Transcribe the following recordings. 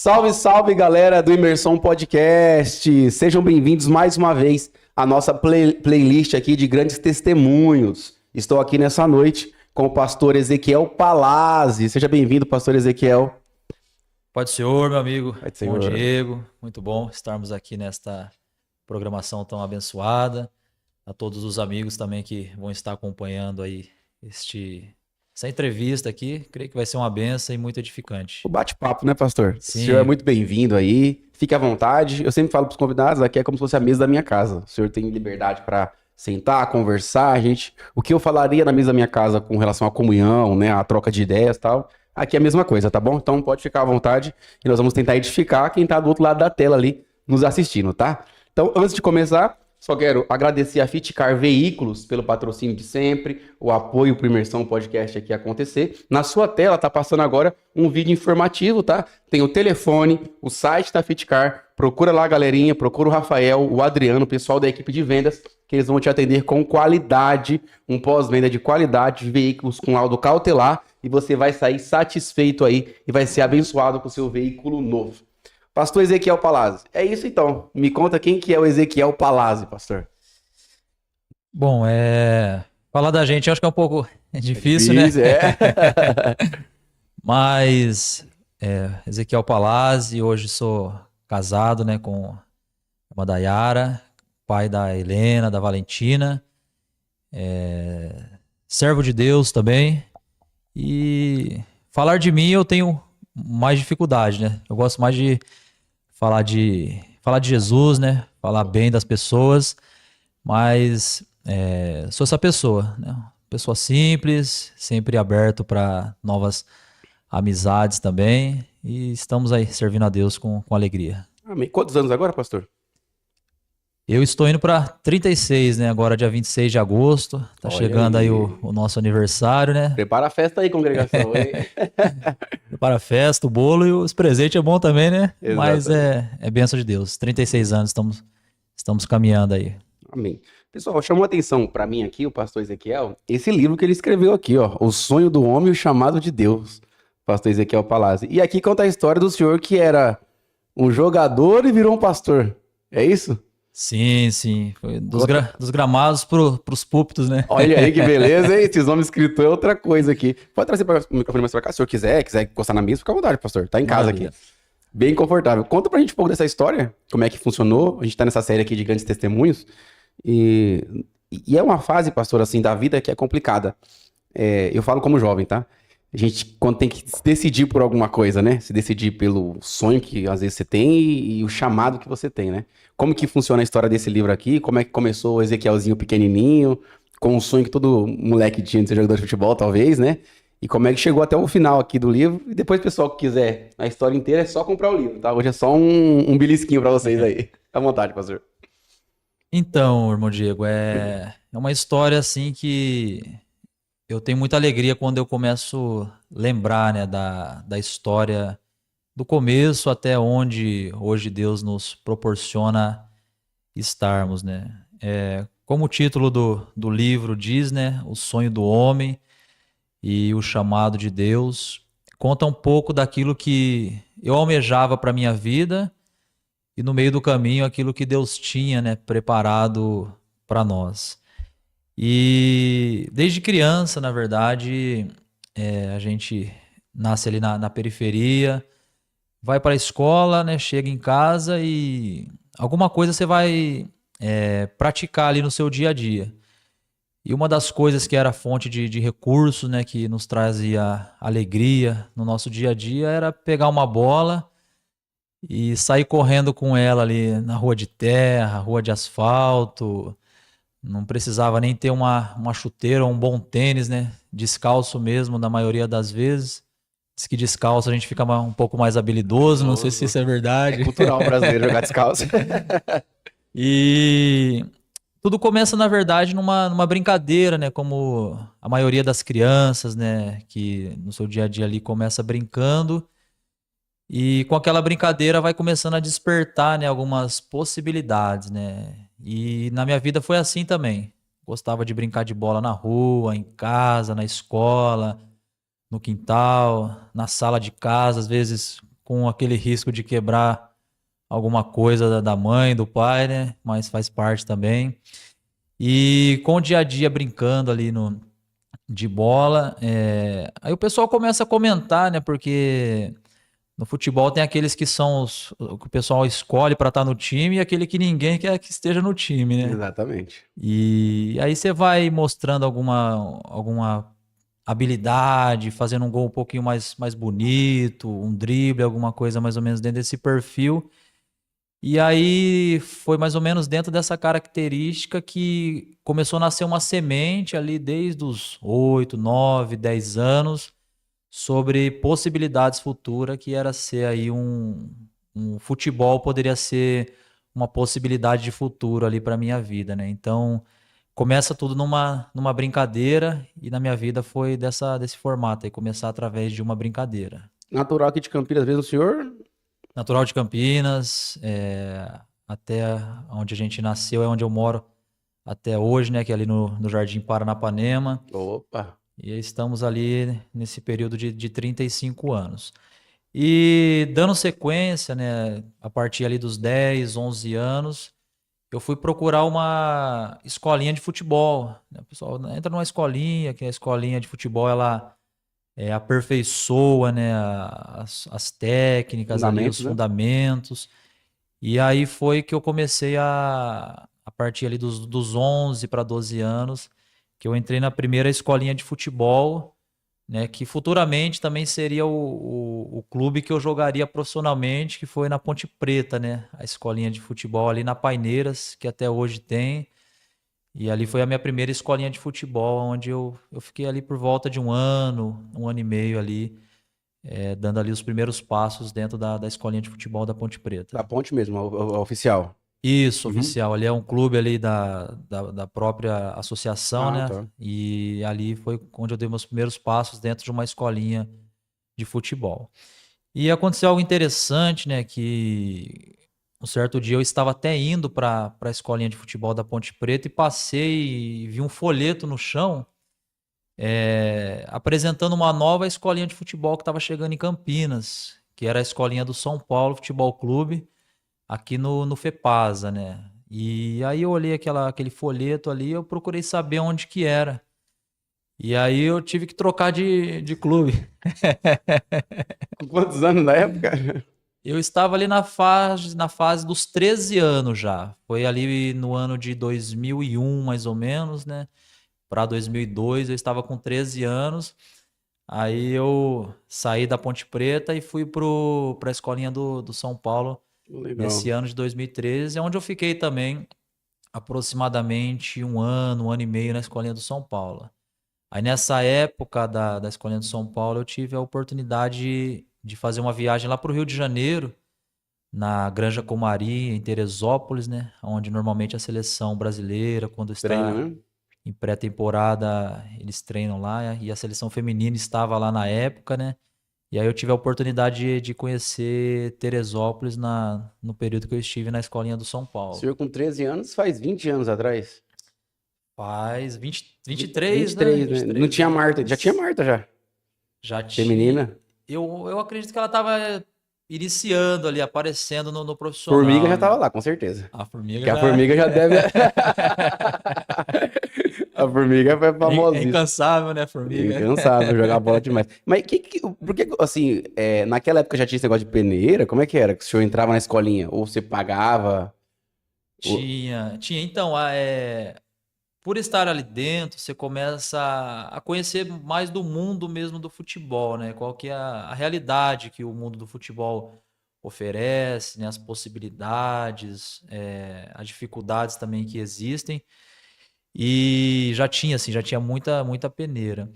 Salve, salve, galera do Imersão Podcast! Sejam bem-vindos mais uma vez à nossa playlist aqui de grandes testemunhos. Estou aqui nessa noite com o pastor Ezequiel Palazzi. Seja bem-vindo, pastor Ezequiel. Pode Senhor, meu amigo. Pode Senhor. Bom, Diego. Muito bom estarmos aqui nesta programação tão abençoada. A todos os amigos também que vão estar acompanhando aí essa entrevista aqui. Creio que vai ser uma benção e muito edificante. O bate-papo, né, pastor? Sim. O senhor é muito bem-vindo aí. Fique à vontade. Eu sempre falo para os convidados, aqui é como se fosse a mesa da minha casa. O senhor tem liberdade para sentar, conversar, gente. O que eu falaria na mesa da minha casa com relação à comunhão, né, a troca de ideias e tal, aqui é a mesma coisa, tá bom? Então pode ficar à vontade e nós vamos tentar edificar quem tá do outro lado da tela ali nos assistindo, tá? Então, antes de começar, só quero agradecer a Fitcar Veículos pelo patrocínio de sempre, o apoio para o Imersão Podcast aqui acontecer. Na sua tela tá passando agora um vídeo informativo, tá? Tem o telefone, o site da Fitcar, procura lá, galerinha, procura o Rafael, o Adriano, o pessoal da equipe de vendas, que eles vão te atender com qualidade, um pós-venda de qualidade, veículos com laudo cautelar, e você vai sair satisfeito aí e vai ser abençoado com o seu veículo novo. Pastor Ezequiel Palazzi, é isso então. Me conta quem que é o Ezequiel Palazzi, pastor. Bom, falar da gente eu acho que é um pouco difícil, né? Mas Ezequiel Palazzi, hoje sou casado, né, com a Dayara, pai da Helena, da Valentina, servo de Deus também. E falar de mim eu tenho mais dificuldade, né? Eu gosto mais de falar de Jesus, né? Falar bem das pessoas, mas sou essa pessoa, né? Pessoa simples, sempre aberto para novas amizades também, e estamos aí servindo a Deus com alegria. Amém. Quantos anos agora, pastor? Eu estou indo para 36, né? Agora dia 26 de agosto. Tá Olha chegando aí o nosso aniversário, né? Prepara a festa aí, congregação. Prepara a festa, o bolo e os presentes é bom também, né? Exatamente. Mas é bênção de Deus. 36 anos, estamos caminhando aí. Amém. Pessoal, chamou a atenção para mim aqui, o pastor Ezequiel, esse livro que ele escreveu aqui, ó, O Sonho do Homem e o Chamado de Deus, pastor Ezequiel Palazzi. E aqui conta a história do senhor que era um jogador e virou um pastor. É isso? Sim. Foi dos gramados pros púlpitos, né? Olha aí que beleza, hein? Esses nomes escritos é outra coisa aqui. Pode trazer o microfone mais pra cá, se o senhor quiser encostar na mesa, fica à vontade, pastor. Tá em casa aqui. Bem confortável. Conta pra gente um pouco dessa história, como é que funcionou. A gente tá nessa série aqui de grandes testemunhos. E é uma fase, pastor, assim, da vida que é complicada. Eu falo como jovem, tá? A gente, quando tem que se decidir por alguma coisa, né? Se decidir pelo sonho que às vezes você tem e o chamado que você tem, né? Como que funciona a história desse livro aqui? Como é que começou o Ezequielzinho pequenininho, com o sonho que todo moleque tinha de ser jogador de futebol, talvez, né? E como é que chegou até o final aqui do livro? E depois, pessoal que quiser a história inteira, é só comprar o livro, tá? Hoje é só um belisquinho pra vocês aí. À vontade, pastor. Então, irmão Diego, é uma história assim que eu tenho muita alegria quando eu começo a lembrar, né, da história do começo até onde hoje Deus nos proporciona estarmos, né? Como o título do livro diz, né, O Sonho do Homem e o Chamado de Deus, conta um pouco daquilo que eu almejava para minha vida e no meio do caminho aquilo que Deus tinha, né, preparado para nós. E desde criança, na verdade, a gente nasce ali na periferia, vai para a escola, né, chega em casa e alguma coisa você vai praticar ali no seu dia a dia. E uma das coisas que era fonte de recursos, né, que nos trazia alegria no nosso dia a dia era pegar uma bola e sair correndo com ela ali na rua de terra, rua de asfalto. Não precisava nem ter uma chuteira ou um bom tênis, né? Descalço mesmo, na maioria das vezes. Diz que descalço a gente fica um pouco mais habilidoso, não sei se isso é verdade. É cultural brasileiro jogar descalço. E tudo começa, na verdade, numa brincadeira, né? Como a maioria das crianças, né? Que no seu dia a dia ali começa brincando. E com aquela brincadeira vai começando a despertar, né, algumas possibilidades, né? E na minha vida foi assim também. Gostava de brincar de bola na rua, em casa, na escola, no quintal, na sala de casa, às vezes com aquele risco de quebrar alguma coisa da mãe, do pai, né? Mas faz parte também. E com o dia a dia brincando ali de bola, aí o pessoal começa a comentar, né? Porque no futebol tem aqueles que são o que o pessoal escolhe para estar no time e aquele que ninguém quer que esteja no time, né? Exatamente. E aí você vai mostrando alguma habilidade, fazendo um gol um pouquinho mais bonito, um drible, alguma coisa mais ou menos dentro desse perfil. E aí foi mais ou menos dentro dessa característica que começou a nascer uma semente ali desde os 8, 9, 10 anos sobre possibilidades futuras que era ser aí um futebol poderia ser uma possibilidade de futuro ali para minha vida, né? Então começa tudo numa brincadeira e na minha vida foi desse formato aí, começar através de uma brincadeira. Natural aqui de Campinas mesmo, o senhor? Natural de Campinas, até onde a gente nasceu, é onde eu moro até hoje, né? Que é ali no Jardim Paranapanema. Opa. E estamos ali nesse período de 35 anos. E dando sequência, né? A partir ali dos 10, 11 anos, eu fui procurar uma escolinha de futebol, né? O pessoal entra numa escolinha, que a escolinha de futebol, ela aperfeiçoa, né, as técnicas ali, os Fundamentos, né? fundamentos. E aí foi que eu comecei a partir ali dos 11 para 12 anos, que eu entrei na primeira escolinha de futebol, né, que futuramente também seria o clube que eu jogaria profissionalmente, que foi na Ponte Preta, né, a escolinha de futebol ali na Paineiras, que até hoje tem. E ali foi a minha primeira escolinha de futebol, onde eu fiquei ali por volta de um ano e meio ali, dando ali os primeiros passos dentro da escolinha de futebol da Ponte Da Preta. ponte mesmo, a oficial. Isso, Uhum. oficial. Ali é um clube ali da própria associação, Ah, né? tá. E ali foi onde eu dei meus primeiros passos dentro de uma escolinha de futebol. E aconteceu algo interessante, né? Que um certo dia eu estava até indo para a escolinha de futebol da Ponte Preta e passei e vi um folheto no chão, apresentando uma nova escolinha de futebol que estava chegando em Campinas, que era a escolinha do São Paulo Futebol Clube, aqui no FEPASA, né? E aí eu olhei aquele folheto ali, eu procurei saber onde que era. E aí eu tive que trocar de clube. Com quantos anos na época? Eu estava ali na fase dos 13 anos já. Foi ali no ano de 2001, mais ou menos, né? Para 2002, eu estava com 13 anos. Aí eu saí da Ponte Preta e fui para a escolinha do São Paulo nesse Legal. ano de 2013, onde eu fiquei também aproximadamente um ano e meio na escolinha do São Paulo. Aí nessa época da escolinha do São Paulo, eu tive a oportunidade de fazer uma viagem lá para o Rio de Janeiro, na Granja Comari, em Teresópolis, né? Onde normalmente a seleção brasileira, quando Treina, está né? em pré-temporada, eles treinam lá. E a seleção feminina estava lá na época, né? E aí eu tive a oportunidade de conhecer Teresópolis no período que eu estive na escolinha do São O Paulo. senhor com 13 anos faz 20 anos atrás. Faz 20, três, né? 23, vinte e né? Não três tinha Marta. Já tinha anos. Marta já. Já tinha. Feminina. Eu acredito que ela estava iniciando ali, aparecendo no Formiga já profissional, tava né? lá, com certeza. A formiga Que a já. formiga já deve. A formiga foi É famosíssima. incansável, né, formiga? Incansável jogar bola demais. Mas por que, assim, naquela época já tinha esse negócio de peneira? Como é que era? Que o senhor entrava na escolinha? Ou você pagava? Ou- Tinha. Então, por estar ali dentro, você começa a conhecer mais do mundo mesmo do futebol, né? Qual que é a realidade que o mundo do futebol oferece, né? As possibilidades, as dificuldades também que existem. E já tinha muita peneira.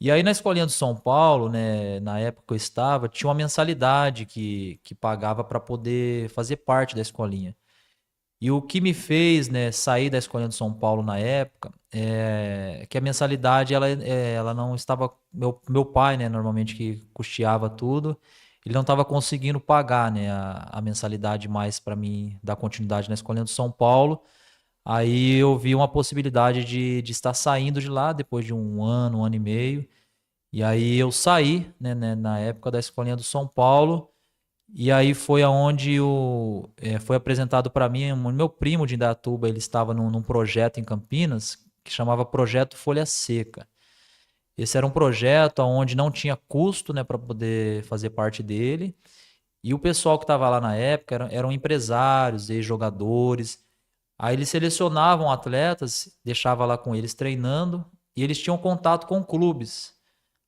E aí na escolinha do São Paulo, né, na época que eu estava, tinha uma mensalidade que pagava para poder fazer parte da escolinha. E o que me fez, né, sair da escolinha do São Paulo na época é que a mensalidade ela não estava. Meu pai, né, normalmente que custeava tudo, ele não estava conseguindo pagar, né, a mensalidade mais para mim dar continuidade na escolinha do São Paulo. Aí eu vi uma possibilidade de estar saindo de lá depois de um ano e meio. E aí eu saí, né, na época da escolinha do São Paulo E aí foi aonde foi apresentado para mim, meu primo de Indaiatuba, ele estava num projeto em Campinas que chamava Projeto Folha Seca. Esse era um projeto onde não tinha custo, né, para poder fazer parte dele. E o pessoal que estava lá na época eram empresários, ex-jogadores. Aí eles selecionavam atletas, deixava lá com eles treinando e eles tinham contato com clubes.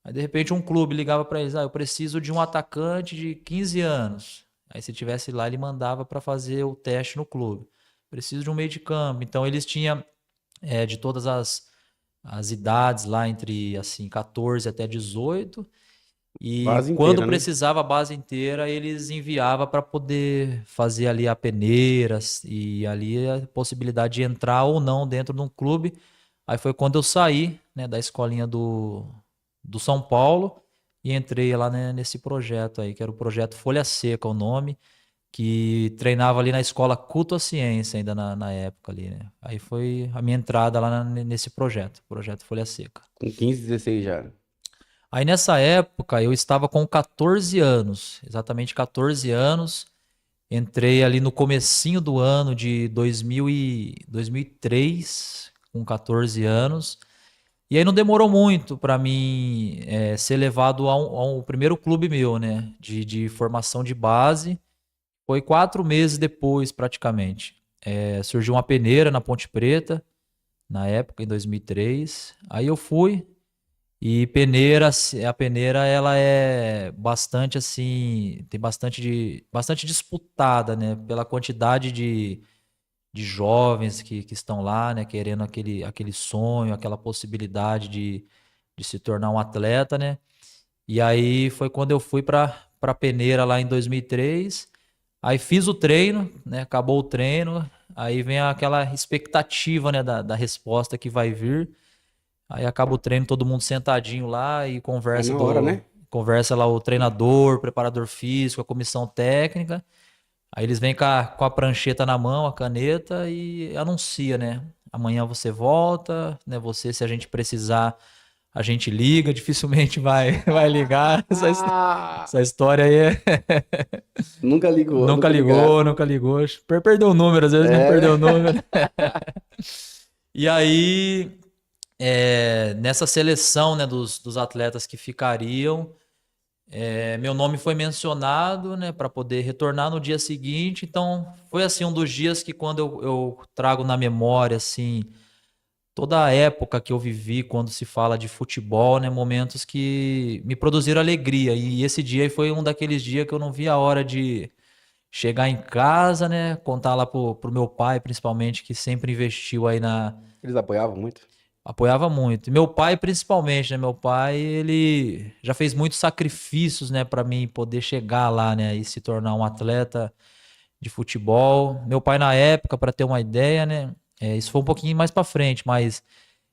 Aí de repente um clube ligava para eles, eu preciso de um atacante de 15 anos. Aí se tivesse lá ele mandava para fazer o teste no clube. Preciso de um meio de campo. Então eles tinham de todas as idades lá entre assim 14 até 18. E Base quando inteira, né? precisava a base inteira, eles enviavam para poder fazer ali a peneira e ali a possibilidade de entrar ou não dentro de um clube. Aí foi quando eu saí, né, da escolinha do São Paulo e entrei lá, né, nesse projeto aí, que era o projeto Folha Seca, o nome, que treinava ali na escola Culto à Ciência ainda na época ali, né? Aí foi a minha entrada lá nesse projeto Folha Seca. Com 15, 16 já. Aí nessa época eu estava com 14 anos, exatamente 14 anos. Entrei ali no comecinho do ano de 2003, com 14 anos. E aí não demorou muito para mim ser levado ao primeiro clube meu, né? De formação de base. Foi 4 meses depois, praticamente. Surgiu uma peneira na Ponte Preta, na época, em 2003. Aí eu fui. E peneira, a peneira, ela é bastante assim, tem bastante disputada, né? Pela quantidade de jovens que estão lá, né? Querendo aquele sonho, aquela possibilidade de se tornar um atleta, né? E aí foi quando eu fui para peneira lá em 2003. Aí fiz o treino, né? Acabou o treino. Aí vem aquela expectativa, né? Da resposta que vai vir. Aí acaba o treino, todo mundo sentadinho lá e É na hora, né? conversa lá o treinador, o preparador físico, a comissão técnica. Aí eles vêm com a prancheta na mão, a caneta e anuncia, né? Amanhã você volta, né? Se a gente precisar, a gente liga, dificilmente vai ligar. Ah, Essa história aí nunca ligou, nunca nunca ligaram. ligou, nunca ligou. Perdeu o número, às vezes, né? É, Perdeu o né? número. E aí nessa seleção, né, dos atletas que ficariam, meu nome foi mencionado, né, para poder retornar no dia seguinte. Então, foi assim um dos dias que quando eu trago na memória assim toda a época que eu vivi quando se fala de futebol, né, momentos que me produziram alegria. E esse dia foi um daqueles dias que eu não vi a hora de chegar em casa, né, contar lá pro meu pai, principalmente, que sempre investiu aí Eles apoiavam muito. apoiava muito. E meu pai, principalmente, né? Meu pai, ele já fez muitos sacrifícios, né, para mim poder chegar lá, né, e se tornar um atleta de futebol. Meu pai, na época, para ter uma ideia, né, isso foi um pouquinho mais para frente, mas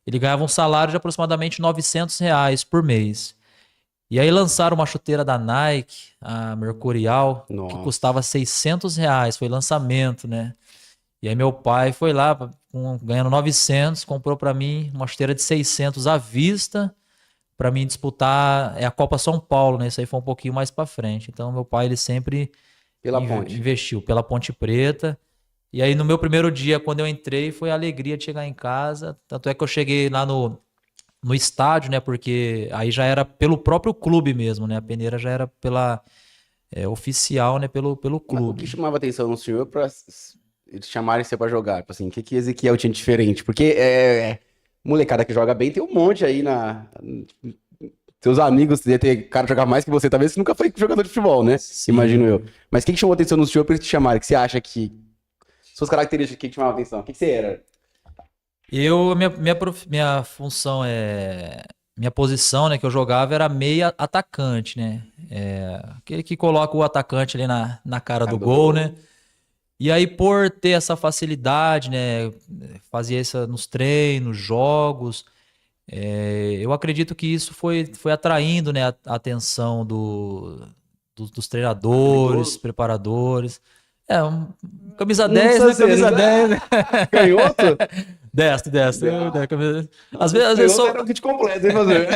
ele ganhava um salário de aproximadamente R$ 900 por mês. E aí lançaram uma chuteira da Nike, a Mercurial, que Nossa. custava R$ 600. Foi lançamento, né? E aí meu pai foi lá, ganhando 900, comprou para mim uma chuteira de 600 à vista para mim disputar a Copa São Paulo, né? Isso aí foi um pouquinho mais para frente. Então meu pai ele sempre Pela ponte. investiu pela Ponte Preta. E aí no meu primeiro dia, quando eu entrei, foi a alegria de chegar em casa. Tanto é que eu cheguei lá no estádio, né? Porque aí já era pelo próprio clube mesmo, né? A peneira já era pela oficial, né? Pelo Mas o que clube. chamava atenção no senhor pra eles chamarem você pra jogar? Tipo assim, o que que Ezequiel tinha de diferente? Porque molecada que joga bem tem um monte aí seus amigos, devia ter cara que jogava mais que você, talvez você nunca foi jogador de futebol, né? Imagino Sim. eu. Mas o que que chamou atenção no senhor pra eles te chamarem? Que você acha que. Suas características, o que que chamavam atenção? O que que você era? Minha função minha posição, né, que eu jogava era meia atacante, né? Aquele que coloca o atacante ali na cara Cara do do gol, gol. né? E aí, por ter essa facilidade, né? Fazia isso nos treinos, jogos. Eu acredito que isso foi atraindo, né, a atenção dos treinadores, Habilidoso. preparadores. Camisa Não 10, precisa né? ser, Camisa né? 10, né? Canhoto? Destro, destro. Ah, Às vezes, canhoto era o kit completo, hein, fazer?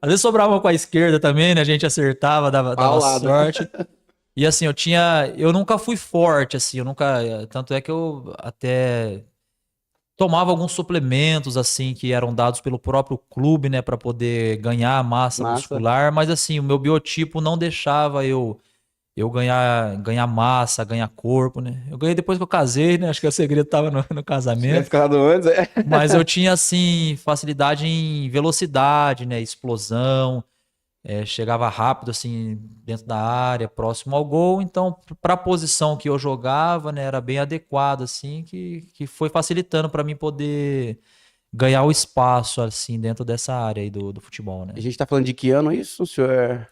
às vezes sobrava com a esquerda também, né? A gente acertava, dava Paulada. sorte. E assim, eu nunca fui forte, assim, eu nunca, tanto é que eu até tomava alguns suplementos, assim, que eram dados pelo próprio clube, né, para poder ganhar massa Massa. muscular, mas assim, o meu biotipo não deixava eu ganhar massa, ganhar corpo, né? Eu ganhei depois que eu casei, né? Acho que o segredo tava no Se tivesse casamento. casado antes, é. Mas eu tinha, assim, facilidade em velocidade, né? Explosão, chegava rápido, assim, dentro da área, próximo ao gol. Então, para a posição que eu jogava, né? Era bem adequado, assim, que foi facilitando para mim poder ganhar o espaço, assim, dentro dessa área aí do futebol, A né? gente tá falando de que ano isso, o senhor?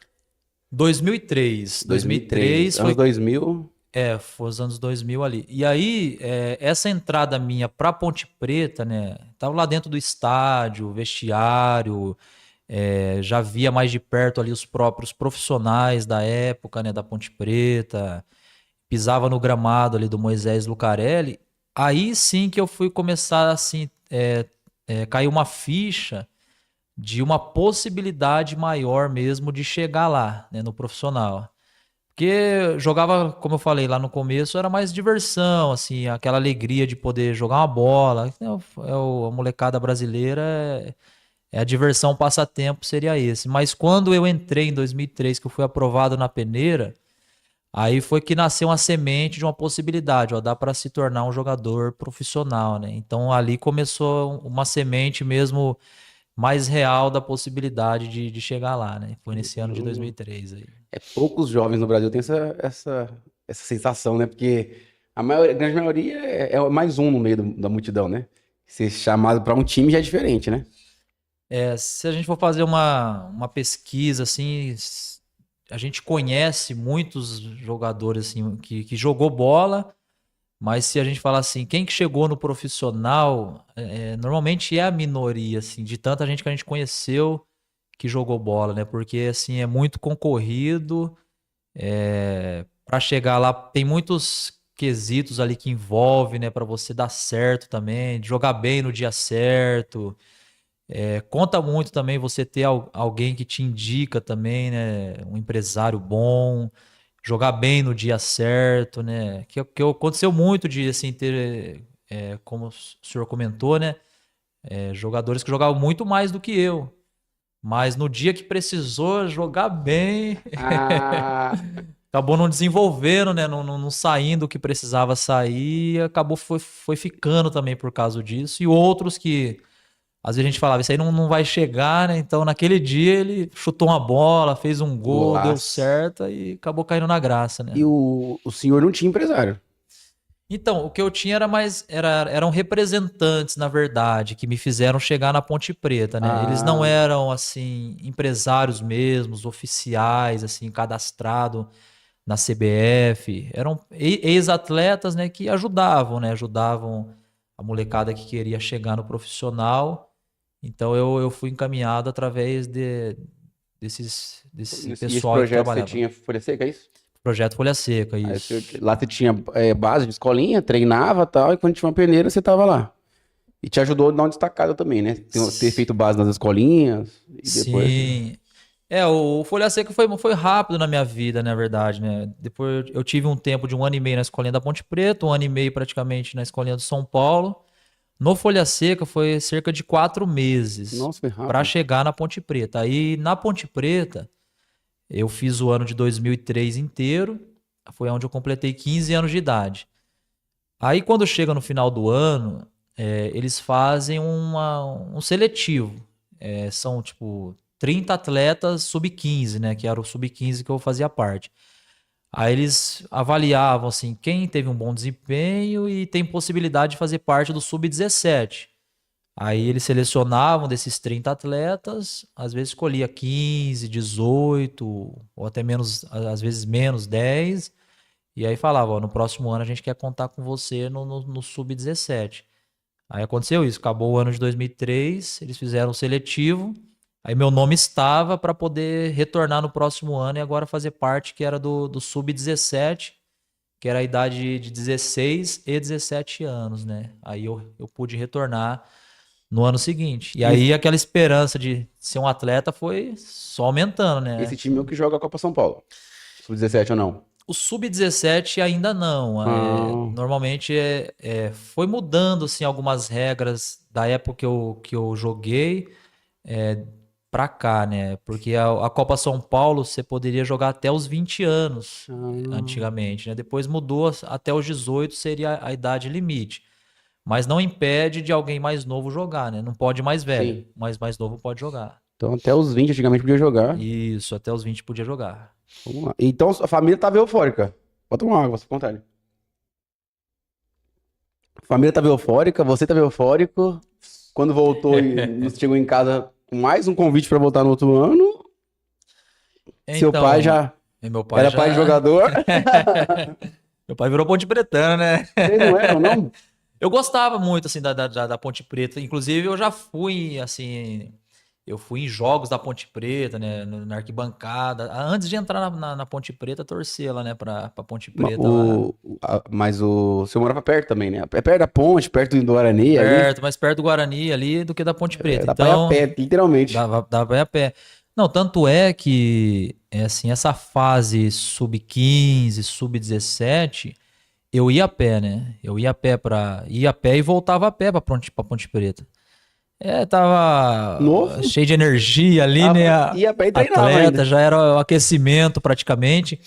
2003. 2003. 2003 Anos foi 2000. foi os anos 2000 ali. E aí, essa entrada minha pra Ponte Preta, né? Tava lá dentro do estádio, vestiário, já via mais de perto ali os próprios profissionais da época, né? Da Ponte Preta, pisava no gramado ali do Moisés Lucarelli. Aí sim que eu fui começar assim, caiu uma ficha de uma possibilidade maior mesmo de chegar lá, né? No profissional. Porque jogava, como eu falei lá no começo, era mais diversão, assim, aquela alegria de poder jogar uma bola. A molecada brasileira é a diversão, o passatempo seria esse. Mas quando eu entrei em 2003, que eu fui aprovado na peneira, aí foi que nasceu uma semente de uma possibilidade, ó, dá para se tornar um jogador profissional, né? Então ali começou uma semente mesmo mais real da possibilidade de chegar lá, né? Foi nesse ano de 2003 aí. Poucos jovens no Brasil têm essa sensação, né? Porque a grande maioria é mais um no meio da multidão, né? Ser chamado para um time já é diferente, né? Se a gente for fazer uma pesquisa, assim, a gente conhece muitos jogadores, assim, que jogou bola, mas se a gente falar assim, quem que chegou no profissional, normalmente é a minoria, assim, de tanta gente que a gente conheceu que jogou bola, né? Porque, assim, é muito concorrido, para chegar lá tem muitos quesitos ali que envolve, né, para você dar certo também, de jogar bem no dia certo. Conta muito também você ter alguém que te indica também, né? Um empresário bom, jogar bem no dia certo, né? Que aconteceu muito de assim ter, como o senhor comentou, né? Jogadores que jogavam muito mais do que eu, mas no dia que precisou jogar bem, Ah, acabou não desenvolvendo, né? Não saindo o que precisava sair, acabou foi ficando também por causa disso. E outros que às vezes a gente falava, isso aí não vai chegar, né? Então naquele dia ele chutou uma bola, fez um gol, deu golaço. certo e acabou caindo na graça, E né? o senhor não tinha empresário. Então, o que eu tinha eram representantes, na verdade, que me fizeram chegar na Ponte Preta, né? Eles não Ah, eram, assim, empresários mesmos, oficiais, assim, cadastrado na CBF. Eram ex-atletas, né, que ajudavam, né? Ajudavam a molecada que queria chegar no profissional. Então eu fui encaminhado através desse e esse pessoal aí que projeto você trabalhava. tinha Folha Seca, é isso? Projeto Folha Seca, Aí isso. lá você tinha base de escolinha, treinava e tal, e quando tinha uma peneira você tava lá. E te ajudou a dar uma destacada também, né? Ter S- feito base nas escolinhas e depois. Sim. O Folha Seca foi rápido na minha vida, na verdade, né? Depois eu tive um tempo de um ano e meio na escolinha da Ponte Preta, um ano e meio praticamente na escolinha do São Paulo. No Folha Seca foi cerca de 4 meses Nossa, foi para rápido. chegar na Ponte Preta. Aí na Ponte Preta eu fiz o ano de 2003 inteiro, foi onde eu completei 15 anos de idade. Aí quando chega no final do ano, eles fazem um seletivo. São tipo 30 atletas sub-15, né? Que era o sub-15 que eu fazia parte. Aí eles avaliavam assim, quem teve um bom desempenho e tem possibilidade de fazer parte do sub-17. Aí eles selecionavam desses 30 atletas, às vezes escolhia 15, 18, ou até menos, às vezes menos 10, e aí falava, ó, no próximo ano a gente quer contar com você no sub-17. Aí aconteceu isso, acabou o ano de 2003, eles fizeram o seletivo, aí meu nome estava para poder retornar no próximo ano e agora fazer parte que era do sub-17, que era a idade de 16 e 17 anos, né? Aí eu pude retornar no ano seguinte. E E aí aquela esperança de ser um atleta foi só aumentando, né? esse time é o que joga a Copa São Paulo. Sub-17 ou não? O sub-17 ainda não. Ah, Normalmente foi mudando assim, algumas regras da época que eu joguei pra cá, né? Porque a Copa São Paulo você poderia jogar até os 20 anos ah, antigamente, né? Depois mudou até os 18 seria a idade limite. Mas não impede de alguém mais novo jogar, né? Não pode mais velho, sim. mas mais novo pode jogar. Então até os 20 antigamente podia jogar. Isso, até os 20 podia jogar. Vamos lá. Então a família tava eufórica. Bota uma água, você contar. A família tava eufórica, você tava eufórico. Quando voltou e nos chegou em casa com mais um convite para voltar no outro ano, seu pai Então, já meu pai era pai de já. jogador. Meu pai virou Ponte Pretano, né? Vocês não eram, não? Eu gostava muito, assim, da Ponte Preta. Inclusive, eu já fui, assim. Eu fui em jogos da Ponte Preta, né? Na arquibancada. Antes de entrar na Ponte Preta, torcia lá, né? Pra Ponte Preta lá. Mas o seu morava perto também, né? É perto da ponte, perto do Guarani ali. Perto, mais perto do Guarani ali do que da Ponte É, Preta. dá pra ir a Então, pé, literalmente. dava pra ir a pé. Não, tanto é que, assim, essa fase sub-15, sub-17. Eu ia a pé, né? Eu ia a pé e voltava a pé pra Ponte Preta. Tava Novo, cheio de energia ali, né? ia a pé e treinava Atleta, ainda. já era o aquecimento praticamente.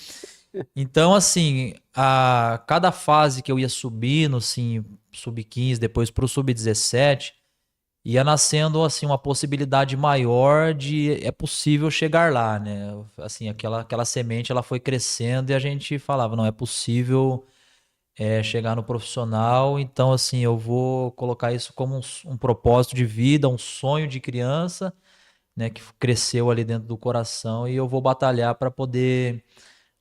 Então, assim, a cada fase que eu ia subindo, assim, sub-15, depois pro sub-17, ia nascendo, assim, uma possibilidade maior de é possível chegar lá, né? Assim, aquela semente, ela foi crescendo e a gente falava, não, é possível chegar no profissional. Então, assim, eu vou colocar isso como um propósito de vida, um sonho de criança, né, que cresceu ali dentro do coração e eu vou batalhar para poder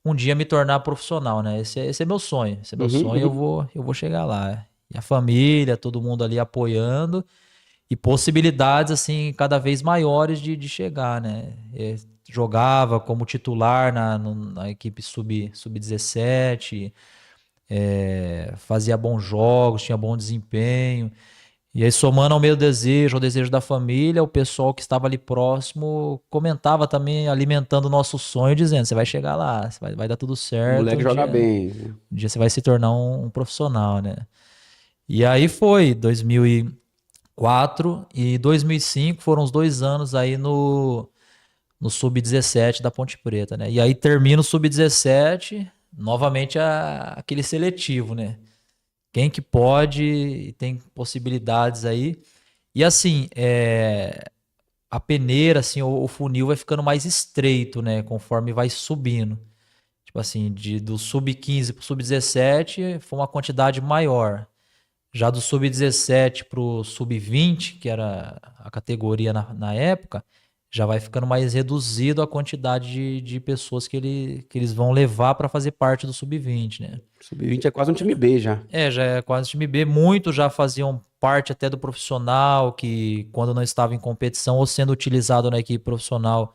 um dia me tornar profissional, né? Esse é meu sonho. Esse é meu Uhum, sonho, uhum. eu vou chegar lá. E a família, todo mundo ali apoiando e possibilidades, assim, cada vez maiores de chegar, né? Jogava como titular na equipe sub-17, fazia bons jogos, tinha bom desempenho. E aí, somando ao meu desejo, ao desejo da família, o pessoal que estava ali próximo comentava também, alimentando o nosso sonho, dizendo: você vai chegar lá, vai dar tudo O certo, moleque joga bem. um dia você vai se tornar um profissional, né? E aí foi, 2004 e 2005 foram os 2 anos aí no Sub-17 da Ponte Preta, né? E aí termina o Sub-17, novamente aquele seletivo, né? Quem que pode e tem possibilidades aí. E assim, a peneira, assim, o funil vai ficando mais estreito, né? Conforme vai subindo. Tipo assim, do sub-15 pro sub-17 foi uma quantidade maior. Já do sub-17 pro sub-20, que era a categoria na época, já vai ficando mais reduzido a quantidade de pessoas que eles vão levar para fazer parte do sub-20, né? Sub-20 é quase um time B já. Já é quase time B. Muitos já faziam parte até do profissional, que quando não estava em competição ou sendo utilizado na equipe profissional,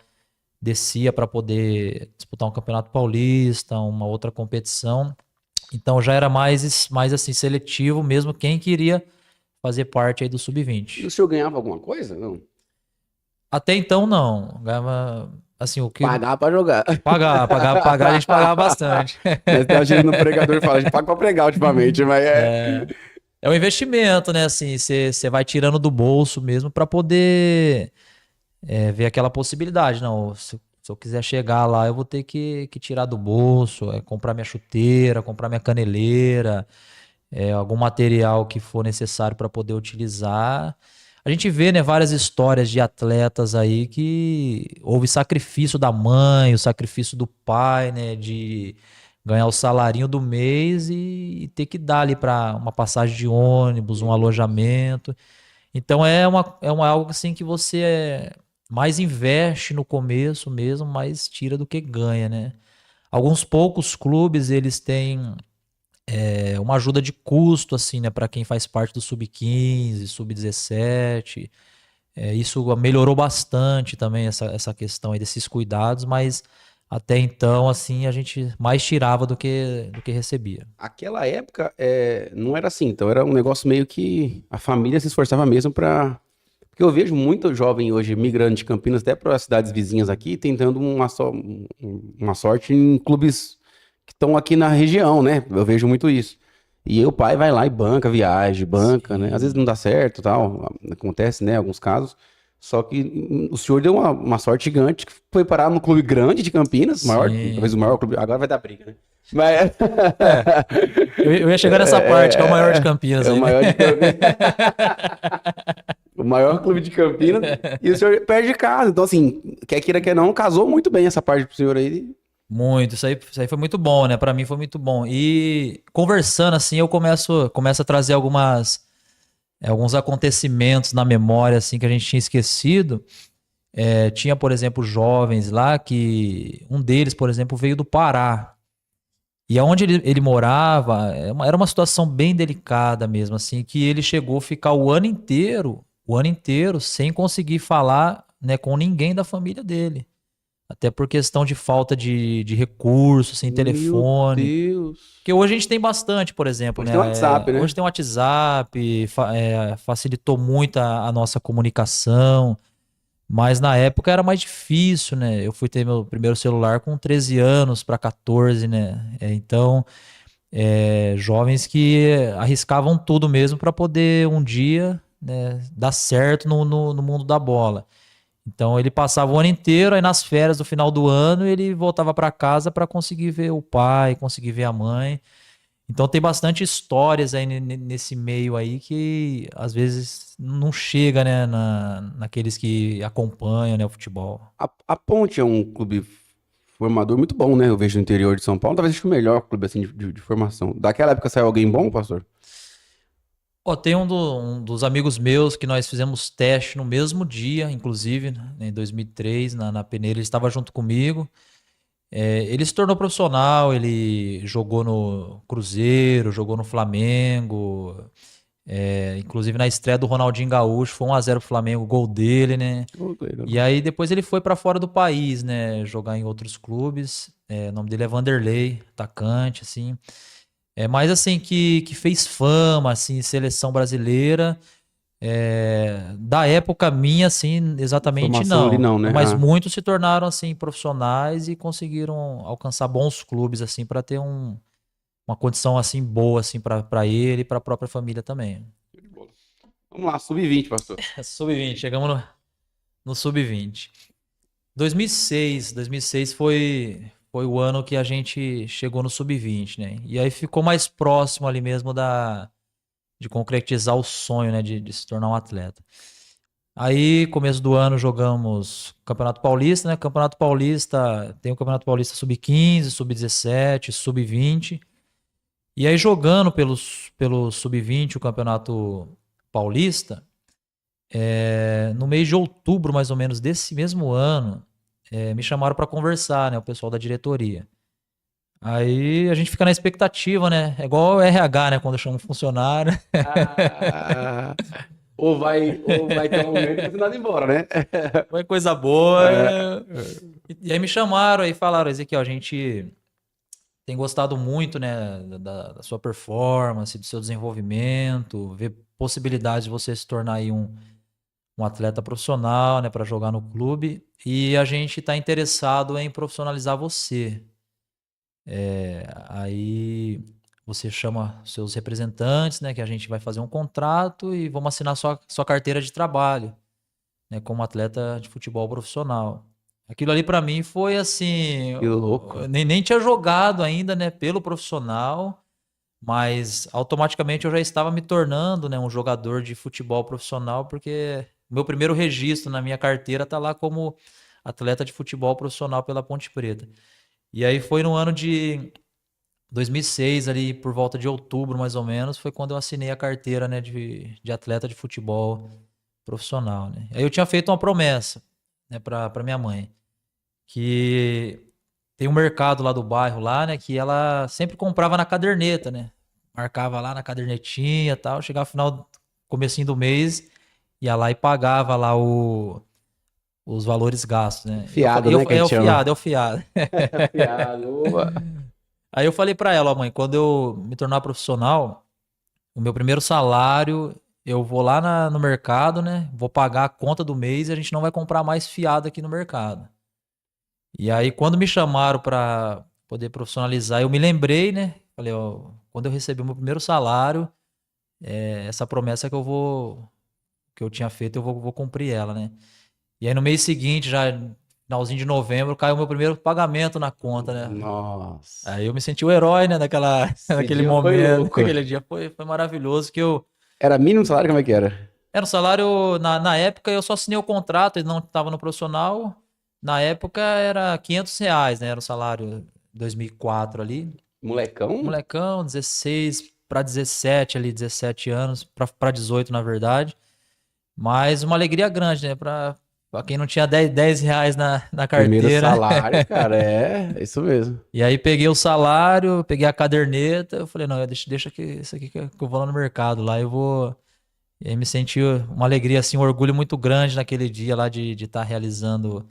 descia para poder disputar um campeonato paulista, uma outra competição. Então já era mais assim seletivo mesmo quem queria fazer parte aí do E o sub-20. senhor ganhava alguma coisa? Não. Até então não, ganhava assim o que Pagar pra jogar. pagar a gente pagava bastante. Nós tava girando no pregador e fala, a gente paga pra pregar ultimamente, mas é. É um investimento, né? Assim, você vai tirando do bolso mesmo para poder ver aquela possibilidade. Não, se eu quiser chegar lá, eu vou ter que tirar do bolso, comprar minha chuteira, comprar minha caneleira, algum material que for necessário para poder utilizar. A gente vê, né, várias histórias de atletas aí que houve sacrifício da mãe, o sacrifício do pai, né, de ganhar o salarinho do mês e ter que dar ali para uma passagem de ônibus, um alojamento. Então é algo assim que você mais investe no começo mesmo, mais tira do que ganha, né? Alguns poucos clubes eles têm uma ajuda de custo assim, né, para quem faz parte do sub-15, sub-17. Isso melhorou bastante também essa questão aí desses cuidados, mas até então assim a gente mais tirava do que recebia. Aquela época não era assim, então era um negócio meio que a família se esforçava mesmo pra. Porque eu vejo muito jovem hoje migrando de Campinas até para as cidades vizinhas aqui, tentando uma sorte em clubes que estão aqui na região, né? Eu vejo muito isso. E aí o pai vai lá e banca a viagem, banca, né? Às vezes não dá certo, tal, acontece, né? Alguns casos. Só que o senhor deu uma sorte gigante, que foi parar no clube grande de Campinas, maior, talvez Sim. o maior clube. Agora vai dar briga, né? Mas É, eu ia chegar nessa parte, que é o maior de Campinas é o aí, né? maior de Campinas, o maior clube de Campinas, e o senhor perde casa. Então, assim, quer queira, quer não, casou muito bem essa parte pro senhor aí. Muito, isso aí foi muito bom, né? Pra mim foi muito bom. E conversando assim, eu começo a trazer alguns acontecimentos na memória assim que a gente tinha esquecido. Tinha, por exemplo, jovens lá que um deles, por exemplo, veio do Pará. E aonde ele morava, era uma situação bem delicada mesmo, assim, que ele chegou a ficar o ano inteiro, sem conseguir falar, né, com ninguém da família dele. Até por questão de falta de recursos, sem Meu telefone. Deus. Porque hoje a gente tem bastante, por exemplo, Hoje né? tem WhatsApp, Hoje né? tem o WhatsApp, facilitou muito a nossa comunicação. Mas na época era mais difícil, né? Eu fui ter meu primeiro celular com 13 anos para 14, né? Então, jovens que arriscavam tudo mesmo para poder um dia, né, dar certo no mundo da bola. Então ele passava o ano inteiro, aí nas férias do final do ano ele voltava para casa para conseguir ver o pai, conseguir ver a mãe. Então tem bastante histórias aí nesse meio aí que às vezes não chega, né, naqueles que acompanham, né, o futebol. A Ponte é um clube formador muito bom, né? Eu vejo no interior de São Paulo. Talvez seja o melhor clube assim de formação. Daquela época saiu alguém bom, pastor? Ó, tem um dos amigos meus que nós fizemos teste no mesmo dia, inclusive, né, em 2003, na peneira, ele estava junto comigo. Ele se tornou profissional, ele jogou no Cruzeiro, jogou no Flamengo. Inclusive na estreia do Ronaldinho Gaúcho, foi 1-0 pro Flamengo, gol dele, né? Ô, E legal. aí depois ele foi pra fora do país, né? Jogar em outros clubes. O nome dele é Vanderlei, atacante, assim. Mas assim, que fez fama, assim, seleção brasileira. Da época minha, assim, exatamente Formação ali não. não, né? Mas Ah, muitos se tornaram, assim, profissionais e conseguiram alcançar bons clubes, assim, para ter uma condição, assim, boa, assim, para ele e para a própria família também. show de bola. Vamos lá, sub-20, pastor. Sub-20, chegamos no Sub-20. 2006 foi o ano que a gente chegou no Sub-20, né? E aí ficou mais próximo ali mesmo de concretizar o sonho, né? De se tornar um atleta. Aí, começo do ano, jogamos Campeonato Paulista, né? Campeonato Paulista, tem o Campeonato Paulista Sub-15, Sub-17, Sub-20. E aí, jogando pelo Sub-20, o Campeonato Paulista, no mês de outubro, mais ou menos, desse mesmo ano, me chamaram para conversar, né? O pessoal da diretoria. Aí a gente fica na expectativa, né? É igual o RH, né? Quando chama um funcionário. Ah, ou vai ter um momento que você nada embora, né? Foi coisa boa. É, E aí me chamaram e falaram, Ezequiel, a gente tem gostado muito, né, da sua performance, do seu desenvolvimento, ver possibilidades de você se tornar aí um atleta profissional, né, para jogar no clube. E a gente está interessado em profissionalizar você. Aí você chama seus representantes, né, que a gente vai fazer um contrato e vamos assinar sua carteira de trabalho, né, como atleta de futebol profissional. Aquilo ali para mim foi assim, que louco. eu nem tinha jogado ainda, né, pelo profissional, mas automaticamente eu já estava me tornando, né, um jogador de futebol profissional, porque o meu primeiro registro na minha carteira tá lá como atleta de futebol profissional pela Ponte Preta. E aí foi no ano de 2006, ali por volta de outubro mais ou menos, foi quando eu assinei a carteira, né, de atleta de futebol profissional, né. Aí eu tinha feito uma promessa, né, para minha mãe, que tem um mercado lá do bairro lá, né, que ela sempre comprava na caderneta, né, marcava lá na cadernetinha e tal, chegava no final, comecinho do mês, ia lá e pagava lá os valores gastos, né. Fiado, né, que a É gente o chama. fiado, é o fiado. Fiado. Opa. Aí eu falei pra ela, ó, mãe, quando eu me tornar profissional, o meu primeiro salário, eu vou lá no mercado, né? Vou pagar a conta do mês e a gente não vai comprar mais fiado aqui no mercado. E aí, quando me chamaram poder profissionalizar. Eu me lembrei, né? Falei, ó, quando eu recebi o meu primeiro salário, essa promessa que eu tinha feito, eu vou cumprir ela, né? E aí no mês seguinte, já finalzinho de novembro, caiu o meu primeiro pagamento na conta, né? Nossa. Aí eu me senti o herói, né, Esse naquele dia foi momento. louco. Aquele dia foi maravilhoso, que eu... Era mínimo salário, como é que era? Era um salário, na época eu só assinei o contrato, ele não estava no profissional. Na época era R$ 500, né? Era o salário 2004 ali. Molecão? Molecão, 16 para 17 ali, 17 anos, para 18 na verdade. Mas uma alegria grande, né? Pra quem não tinha R$ 10 na Primeiro carteira. salário, cara, é isso mesmo. E aí peguei o salário, peguei a caderneta, eu falei, não, deixa que isso aqui que eu vou lá no mercado, lá eu vou... E aí me senti uma alegria, assim, um orgulho muito grande naquele dia lá de estar realizando,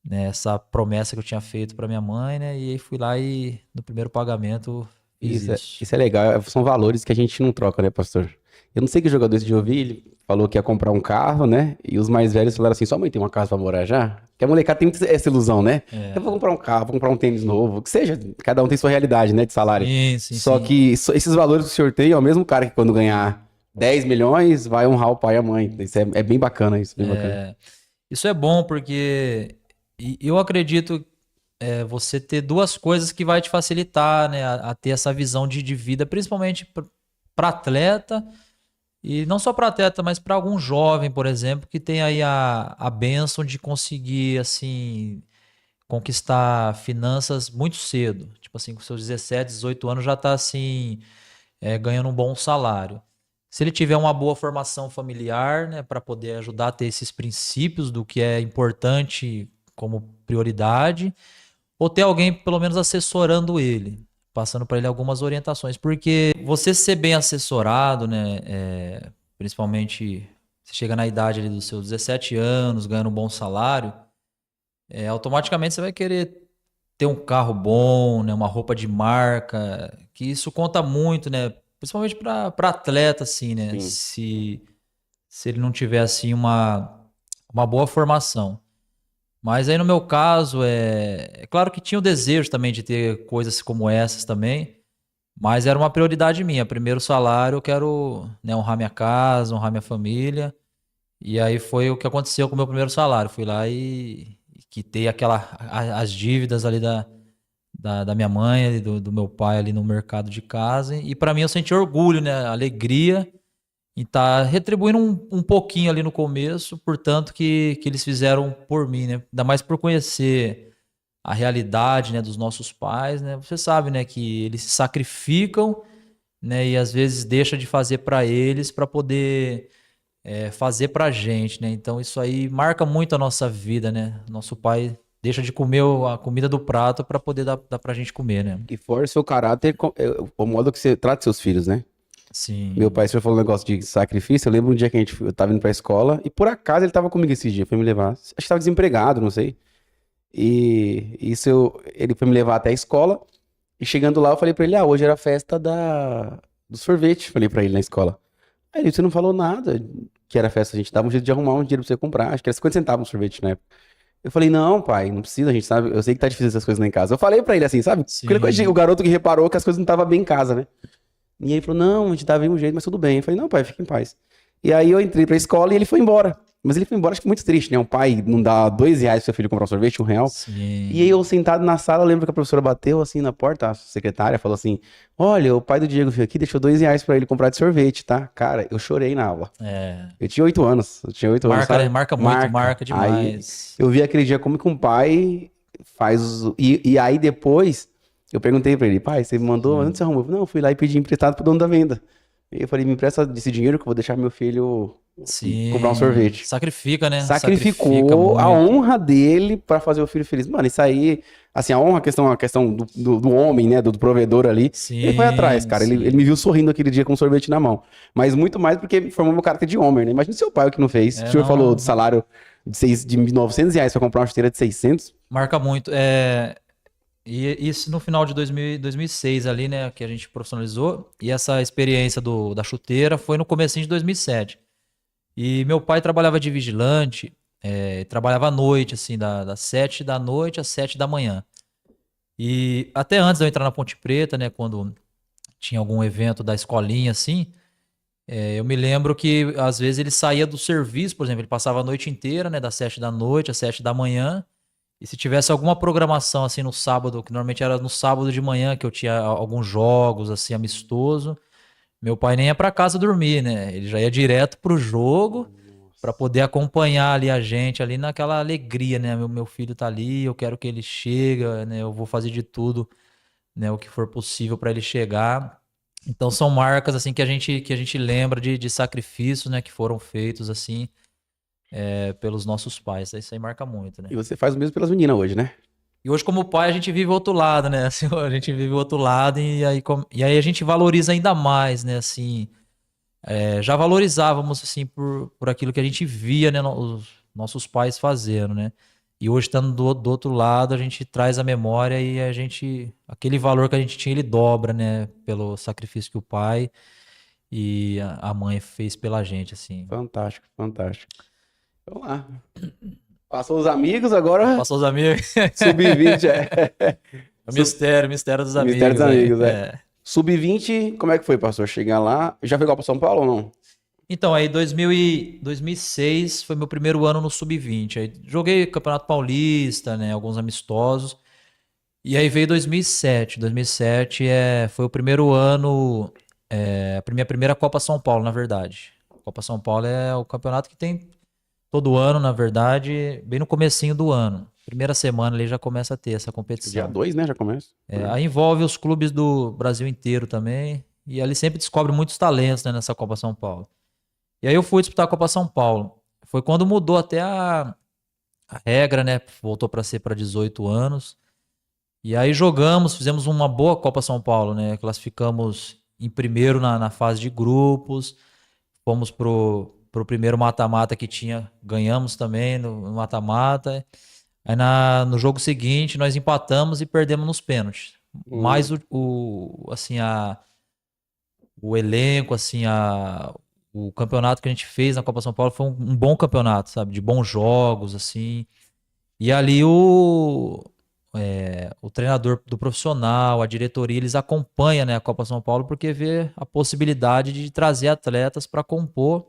né, essa promessa que eu tinha feito para minha mãe, né? E aí fui lá e no primeiro pagamento fiz isso. Isso é legal, são valores que a gente não troca, né, pastor? Eu não sei que jogador esse dia eu vi, ele falou que ia comprar um carro, né? E os mais velhos falaram assim: sua mãe tem uma casa pra morar já? Que a molecada tem muito essa ilusão, né? Eu vou comprar um carro, vou comprar um tênis novo, que seja, cada um tem sua realidade, né, de salário. Sim, sim, Só sim. que esses valores que o senhor tem é o mesmo cara que quando ganhar 10 milhões vai honrar o pai e a mãe. Isso é bem bacana, isso, bem bacana. Isso é bom porque eu acredito você ter duas coisas que vai te facilitar, né, a ter essa visão de vida, principalmente para atleta, e não só para atleta, mas para algum jovem, por exemplo, que tem aí a bênção de conseguir, assim, conquistar finanças muito cedo. Tipo assim, com seus 17, 18 anos já tá assim, ganhando um bom salário. Se ele tiver uma boa formação familiar, né, para poder ajudar a ter esses princípios do que é importante como prioridade, ou ter alguém pelo menos assessorando ele, passando para ele algumas orientações, porque você ser bem assessorado, né, principalmente você chega na idade ali dos seus 17 anos, ganhando um bom salário, automaticamente você vai querer ter um carro bom, né, uma roupa de marca, que isso conta muito, né, principalmente para atleta assim, né, Sim. se ele não tiver assim uma boa formação. Mas aí no meu caso, é claro que tinha o desejo também de ter coisas como essas também, mas era uma prioridade minha. Primeiro salário, eu quero, né, honrar minha casa, honrar minha família. E aí foi o que aconteceu com o meu primeiro salário. Fui lá e quitei as dívidas ali da minha mãe, e do meu pai ali no mercado de casa. E para mim eu senti orgulho, né, alegria em estar retribuindo um pouquinho ali no começo, portanto, que eles fizeram por mim, né? Ainda mais por conhecer a realidade, né, dos nossos pais, né? Você sabe, né, que eles se sacrificam, né, e às vezes deixa de fazer para eles para poder fazer pra gente, né? Então isso aí marca muito a nossa vida, né? Nosso pai deixa de comer a comida do prato para poder dar pra gente comer, né? E força o caráter, o modo que você trata seus filhos, né? Meu Sim, pai, o senhor falou um negócio de sacrifício. Eu lembro um dia que eu tava indo pra escola e por acaso ele tava comigo esse dia, foi me levar. Acho que tava desempregado, não sei. E ele foi me levar até a escola. E chegando lá, eu falei pra ele: ah, hoje era a festa do sorvete. Falei pra ele na escola. Aí ele: você não falou nada que era festa, a gente dava um jeito de arrumar um dinheiro pra você comprar. Acho que era 50 centavos um sorvete na época. Eu falei: não, pai, não precisa, a gente sabe. Eu sei que tá difícil essas coisas lá em casa. Eu falei pra ele assim, sabe? Aquela coisa o sim. garoto que reparou que as coisas não estavam bem em casa, né? E ele falou: não, a gente dava um jeito, mas tudo bem. Eu falei: não, pai, fica em paz. E aí eu entrei pra escola e ele foi embora. Mas ele foi embora, acho que muito triste, né? Um pai não dá R$ 2 pro seu filho comprar um sorvete, R$ 1. E aí Sim. eu sentado na sala, eu lembro que a professora bateu assim na porta, a secretária falou assim: olha, o pai do Diego veio aqui, deixou R$ 2 pra ele comprar de sorvete, tá? Cara, eu chorei na aula. É. Eu tinha 8 anos, Marca, né? sabe? Marca muito, Marca. marca Aí demais. eu vi aquele dia como que um pai faz. E aí depois eu perguntei pra ele: pai, você me mandou, antes Sim. você arrumou? Não, eu fui lá e pedi emprestado pro dono da venda. E eu falei: me empresta esse dinheiro que eu vou deixar meu filho comprar um Sim. sorvete. Sacrifica, né? Sacrifica Sacrificou a muito. honra dele pra fazer o filho feliz. Mano, isso aí, assim, a questão do homem, né, do provedor ali. Ele foi atrás, Sim, cara. Ele me sim. viu sorrindo aquele dia com um sorvete na mão. Mas muito mais porque formou meu caráter de homem, né? Imagina seu pai o que não fez. O senhor falou de Não, salário de R$ 900 pra comprar uma chuteira de 600. marca muito. E isso no final de 2006 ali, né, que a gente profissionalizou. E essa experiência da chuteira foi no comecinho de 2007. E meu pai trabalhava de vigilante, trabalhava à noite, assim, das 7 da noite às 7 da manhã. E até antes de eu entrar na Ponte Preta, né, quando tinha algum evento da escolinha, assim, eu me lembro que às vezes ele saía do serviço, por exemplo, ele passava a noite inteira, né, das 7 da noite às 7 da manhã, e se tivesse alguma programação, assim, no sábado, que normalmente era no sábado de manhã, que eu tinha alguns jogos, assim, amistoso, meu pai nem ia pra casa dormir, né, ele já ia direto pro jogo, para Nossa. poder acompanhar ali a gente, ali naquela alegria, né, meu filho tá ali, eu quero que ele chegue, né, eu vou fazer de tudo, né, o que for possível para ele chegar. Então são marcas assim que a gente lembra de sacrifícios, né, que foram feitos assim pelos nossos pais. Isso aí marca muito, E né? você faz o mesmo pelas meninas hoje, né? E hoje como pai a gente vive o outro lado, né? Assim, a gente vive o outro lado e aí a gente valoriza ainda mais, né? Assim, já valorizávamos assim por aquilo que a gente via, né, os nossos pais fazendo, né? E hoje estando do outro lado, a gente traz a memória e aquele valor que a gente tinha, ele dobra, né, pelo sacrifício que o pai e a mãe fez pela gente, assim. Fantástico, fantástico. Vamos lá. Passou os amigos, agora Passou os amigos. sub-20 é. O Sub- mistério dos Mistério dos amigos aí. amigos, é. Sub-20, como é que foi, pastor? Chegar lá. Já foi igual para São Paulo ou não? Então, aí 2006 foi meu primeiro ano no Sub-20. Aí joguei Campeonato Paulista, né, alguns amistosos. E aí veio 2007. 2007 foi o primeiro ano, a minha primeira Copa São Paulo, na verdade. Copa São Paulo é o campeonato que tem todo ano, na verdade, bem no comecinho do ano. Primeira semana ali já começa a ter essa Dia competição. 2, né? Já começa. Aí envolve os clubes do Brasil inteiro também. E ali sempre descobre muitos talentos, né, nessa Copa São Paulo. E aí eu fui disputar a Copa São Paulo. Foi quando mudou até a regra, né? Voltou para ser para 18 anos. E aí jogamos, fizemos uma boa Copa São Paulo, né? Classificamos em primeiro na fase de grupos, fomos pro primeiro mata-mata que tinha, ganhamos também no mata-mata. Aí no jogo seguinte nós empatamos e perdemos nos pênaltis. Mas Hum, assim, o elenco, assim, o campeonato que a gente fez na Copa São Paulo foi um bom campeonato, sabe? De bons jogos, assim. E ali o treinador do profissional, a diretoria, eles acompanham, né, a Copa São Paulo porque vê a possibilidade de trazer atletas para compor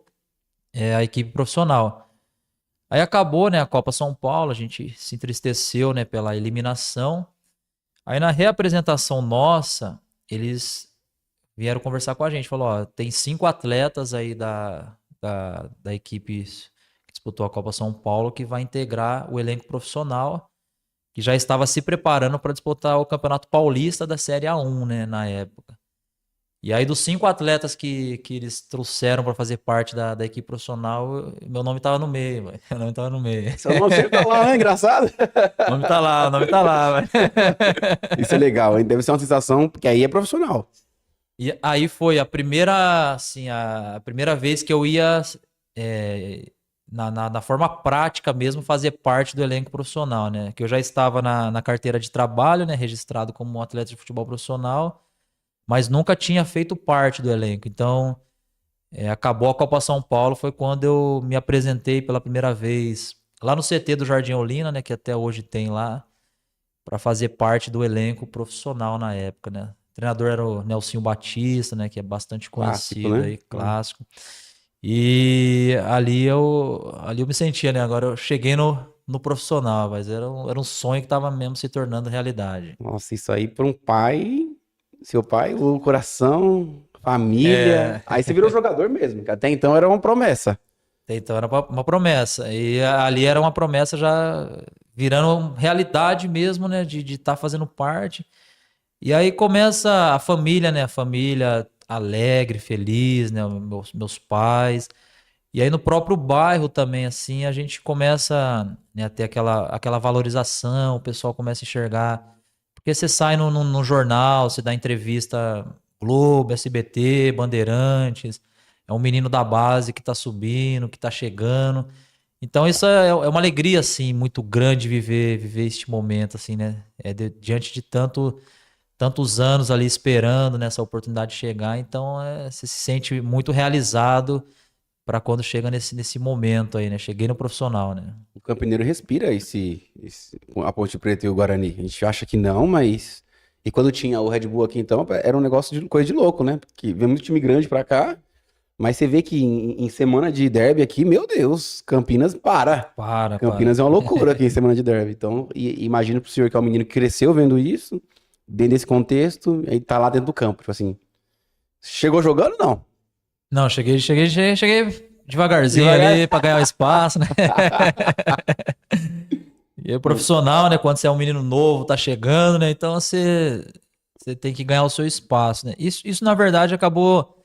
a equipe profissional. Aí acabou, né, a Copa São Paulo, a gente se entristeceu, né, pela eliminação. Aí na reapresentação nossa, eles vieram conversar com a gente, falou, ó, tem 5 atletas aí da equipe que disputou a Copa São Paulo que vai integrar o elenco profissional que já estava se preparando para disputar o Campeonato Paulista da Série A1, né, na época. E aí, dos 5 atletas que eles trouxeram para fazer parte da equipe profissional, meu nome estava no meio, velho. Meu nome estava no meio. seu nome sempre tá lá, né? Engraçado. O nome tá lá, o nome tá lá, velho. Isso é legal, hein? Deve ser uma sensação, porque aí é profissional. E aí foi a primeira, assim, a primeira vez que eu ia, é, na forma prática mesmo, fazer parte do elenco profissional, né? Que eu já estava na carteira de trabalho, né? Registrado como um atleta de futebol profissional, mas nunca tinha feito parte do elenco. Então, acabou a Copa São Paulo, foi quando eu me apresentei pela primeira vez lá no CT do Jardim Olina, né? Que até hoje tem lá, para fazer parte do elenco profissional na época, né? O treinador era o Nelsinho Batista, né? Que é bastante Clássico, conhecido né? aí, clássico. E ali eu me sentia, né? Agora eu cheguei no profissional, mas era um sonho que estava mesmo se tornando realidade. Nossa, isso aí para um pai, seu pai, o coração, família. É, Aí você virou jogador mesmo, que até então era uma promessa. então era uma promessa. E ali era uma promessa já virando realidade mesmo, né? De estar fazendo parte. E aí começa a família, né? A família alegre, feliz, né? Meus pais. E aí no próprio bairro também, assim, a gente começa, né, a ter aquela valorização, o pessoal começa a enxergar. Porque você sai no jornal, você dá entrevista Globo, SBT, Bandeirantes, é um menino da base que tá subindo, que tá chegando. Então isso é uma alegria, assim, muito grande viver este momento, assim, né? Diante de tantos anos ali esperando nessa oportunidade chegar, então você se sente muito realizado para quando chega nesse momento aí, né? Cheguei no profissional, né? O Campineiro respira a Ponte Preta e o Guarani. A gente acha que não, mas. E quando tinha o Red Bull aqui, então, era um negócio de coisa de louco, né? Porque vem muito time grande pra cá, mas você vê que em semana de derby aqui, meu Deus, Campinas para. Para. Campinas é uma loucura aqui em semana de derby. Então, imagina pro senhor que é um menino que cresceu vendo isso, dentro desse contexto, e tá lá dentro do campo. Tipo assim, chegou jogando? Não. Não, cheguei devagarzinho Devagar. ali para ganhar o espaço, né? E é profissional, né? Quando você é um menino novo, tá chegando, né? Então você tem que ganhar o seu espaço, né? Isso na verdade, acabou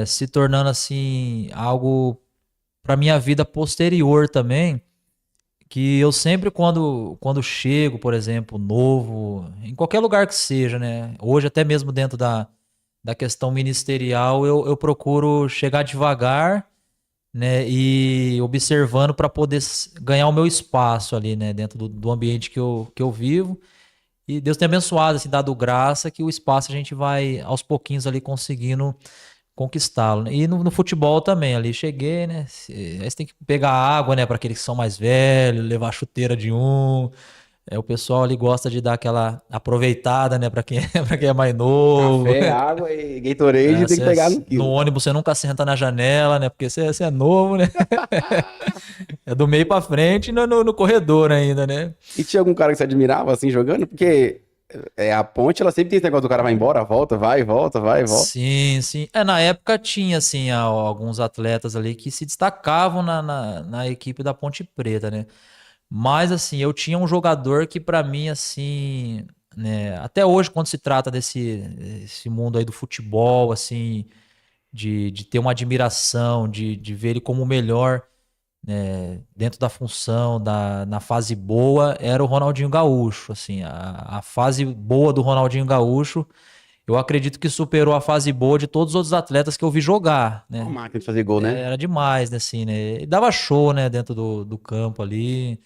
se tornando, assim, algo para minha vida posterior também, que eu sempre, quando chego, por exemplo, novo, em qualquer lugar que seja, né? Hoje, até mesmo dentro da questão ministerial, eu procuro chegar devagar, né, e observando para poder ganhar o meu espaço ali, né, dentro do ambiente que eu vivo. E Deus tem abençoado, assim, dado graça que o espaço a gente vai aos pouquinhos ali conseguindo conquistá-lo, né? E no futebol também, ali cheguei, né? Aí você tem que pegar água, né, para aqueles que são mais velhos, levar a chuteira de um. O pessoal ali gosta de dar aquela aproveitada, né, para quem, para quem é mais novo. Café, água e Gatorade tem que pegar no No quilo. ônibus você nunca senta na janela, né? Porque você é novo, né? É do meio pra frente e no corredor ainda, né? E tinha algum cara que você admirava assim jogando? Porque a Ponte, ela sempre tem esse negócio do cara vai embora, volta, vai, volta, vai, volta. Sim, sim. Na época tinha, assim, alguns atletas ali que se destacavam na equipe da Ponte Preta, né? Mas, assim, eu tinha um jogador que, pra mim, assim, né? Até hoje, quando se trata desse mundo aí do futebol, assim, de ter uma admiração, de ver ele como o melhor, né, dentro da função, na fase boa, era o Ronaldinho Gaúcho. Assim, a fase boa do Ronaldinho Gaúcho, eu acredito que superou a fase boa de todos os outros atletas que eu vi jogar, Uma né? máquina de fazer gol, né? Era demais, né, assim, né? Ele dava show, né, dentro do campo ali.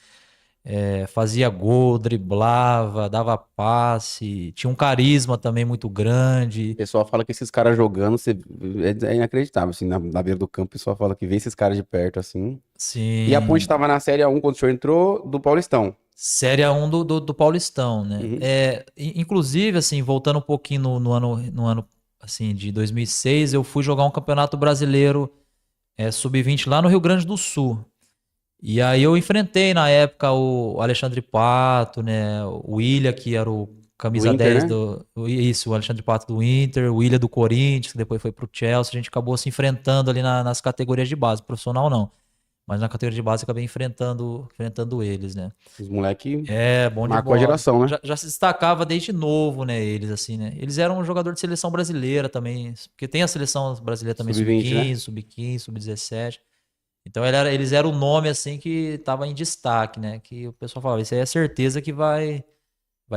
Fazia gol, driblava, dava passe, tinha um carisma também muito O grande. pessoal fala que esses caras jogando, é inacreditável, assim, na beira do campo, o pessoal fala que vê esses caras de perto, assim. E a Ponte Sim, tava na Série A1 quando o senhor entrou, do Paulistão. Série A1 do Paulistão, né? Uhum. Inclusive, assim, voltando um pouquinho no ano assim, de 2006, eu fui jogar um campeonato brasileiro sub-20 lá no Rio Grande do Sul. E aí eu enfrentei na época o Alexandre Pato, né? O William, que era o Do camisa Inter, 10 né? Isso, o Alexandre Pato do Inter, o William do Corinthians, que depois foi pro Chelsea. A gente acabou se enfrentando ali nas categorias de base, profissional não. Mas na categoria de base eu acabei enfrentando eles, né? Os moleque Bom de marcou a bola. geração, né? Já se destacava desde novo, né? Eles, assim, né? Eles eram um jogador de seleção brasileira também, porque tem a seleção brasileira também Sub-20, né? sub-15, sub-17. Então eles eram o nome, assim, que tava em destaque, né? Que o pessoal falava, isso aí é certeza que vai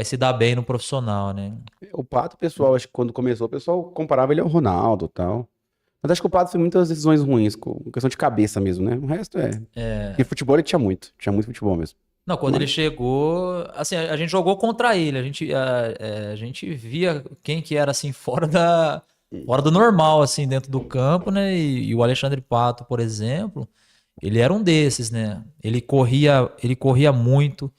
se dar bem no profissional, né? O Pato, pessoal, acho que quando começou, o pessoal comparava ele ao Ronaldo e tal. Mas acho que o Pato foi muitas decisões ruins, com questão de cabeça mesmo, né? O resto é. Porque futebol ele tinha muito futebol mesmo. Não, quando Mas ele chegou, assim, a gente jogou contra ele, a gente via quem que era, assim, fora do normal, assim, dentro do campo, né? E o Alexandre Pato, por exemplo, ele era um desses, né? Ele corria muito,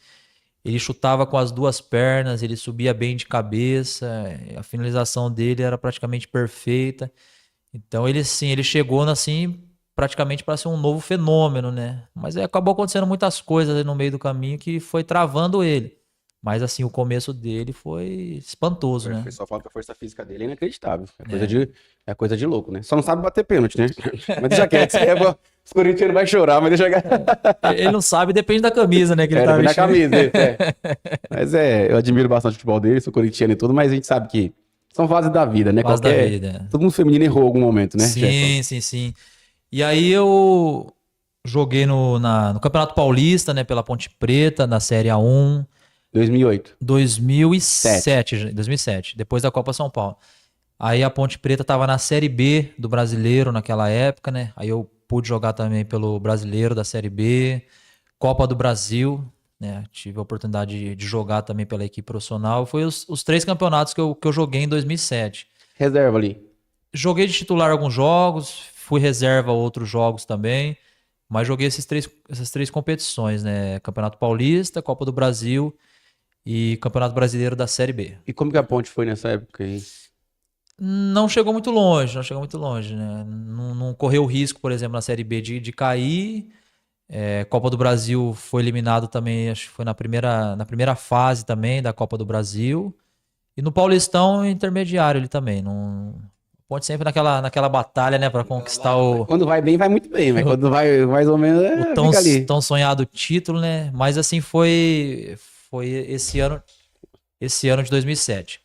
ele chutava com as duas pernas, ele subia bem de cabeça, a finalização dele era praticamente perfeita. Então ele sim, ele chegou assim praticamente para ser um novo fenômeno, né? Mas aí acabou acontecendo muitas coisas ali no meio do caminho que foi travando ele. Mas assim, o começo dele foi espantoso, o né? pessoal fala que a força física dele é inacreditável. É. É coisa de louco, né? Só não sabe bater pênalti, né? Mas deixa quieto, isso aí os corintianos vai chorar, mas deixa quieto. Ele não sabe, depende da camisa, né, que ele tá Depende da vestindo. camisa dele, Mas eu admiro bastante o futebol dele, sou corintiano e tudo, mas a gente sabe que são fases da vida, né? Fase da vida. Todo mundo feminino errou em algum momento, né, Jefferson? Sim, sim, sim. E aí eu joguei no Campeonato Paulista, né, pela Ponte Preta, na Série A1, 2008. 2007, 2007, depois da Copa São Paulo. Aí a Ponte Preta tava na Série B do Brasileiro naquela época, né? Aí eu pude jogar também pelo Brasileiro da Série B, Copa do Brasil, né? Tive a oportunidade de jogar também pela equipe profissional. Foi os três campeonatos que eu joguei em 2007. Reserva ali. Joguei de titular alguns jogos, fui reserva a outros jogos também, mas joguei essas três competições, né? Campeonato Paulista, Copa do Brasil e Campeonato Brasileiro da Série B. E como que a Ponte foi nessa época aí? Não chegou muito longe, não chegou muito longe, né? Não correu o risco, por exemplo, na Série B de cair. Copa do Brasil foi eliminado também, acho que foi na primeira fase também da Copa do Brasil. E no Paulistão, intermediário ele também. Não... Ponte sempre naquela batalha, né, para conquistar Quando vai bem, vai muito bem, mas quando vai mais ou menos, fica ali. tão sonhado título, né? Mas assim foi esse ano de 2007.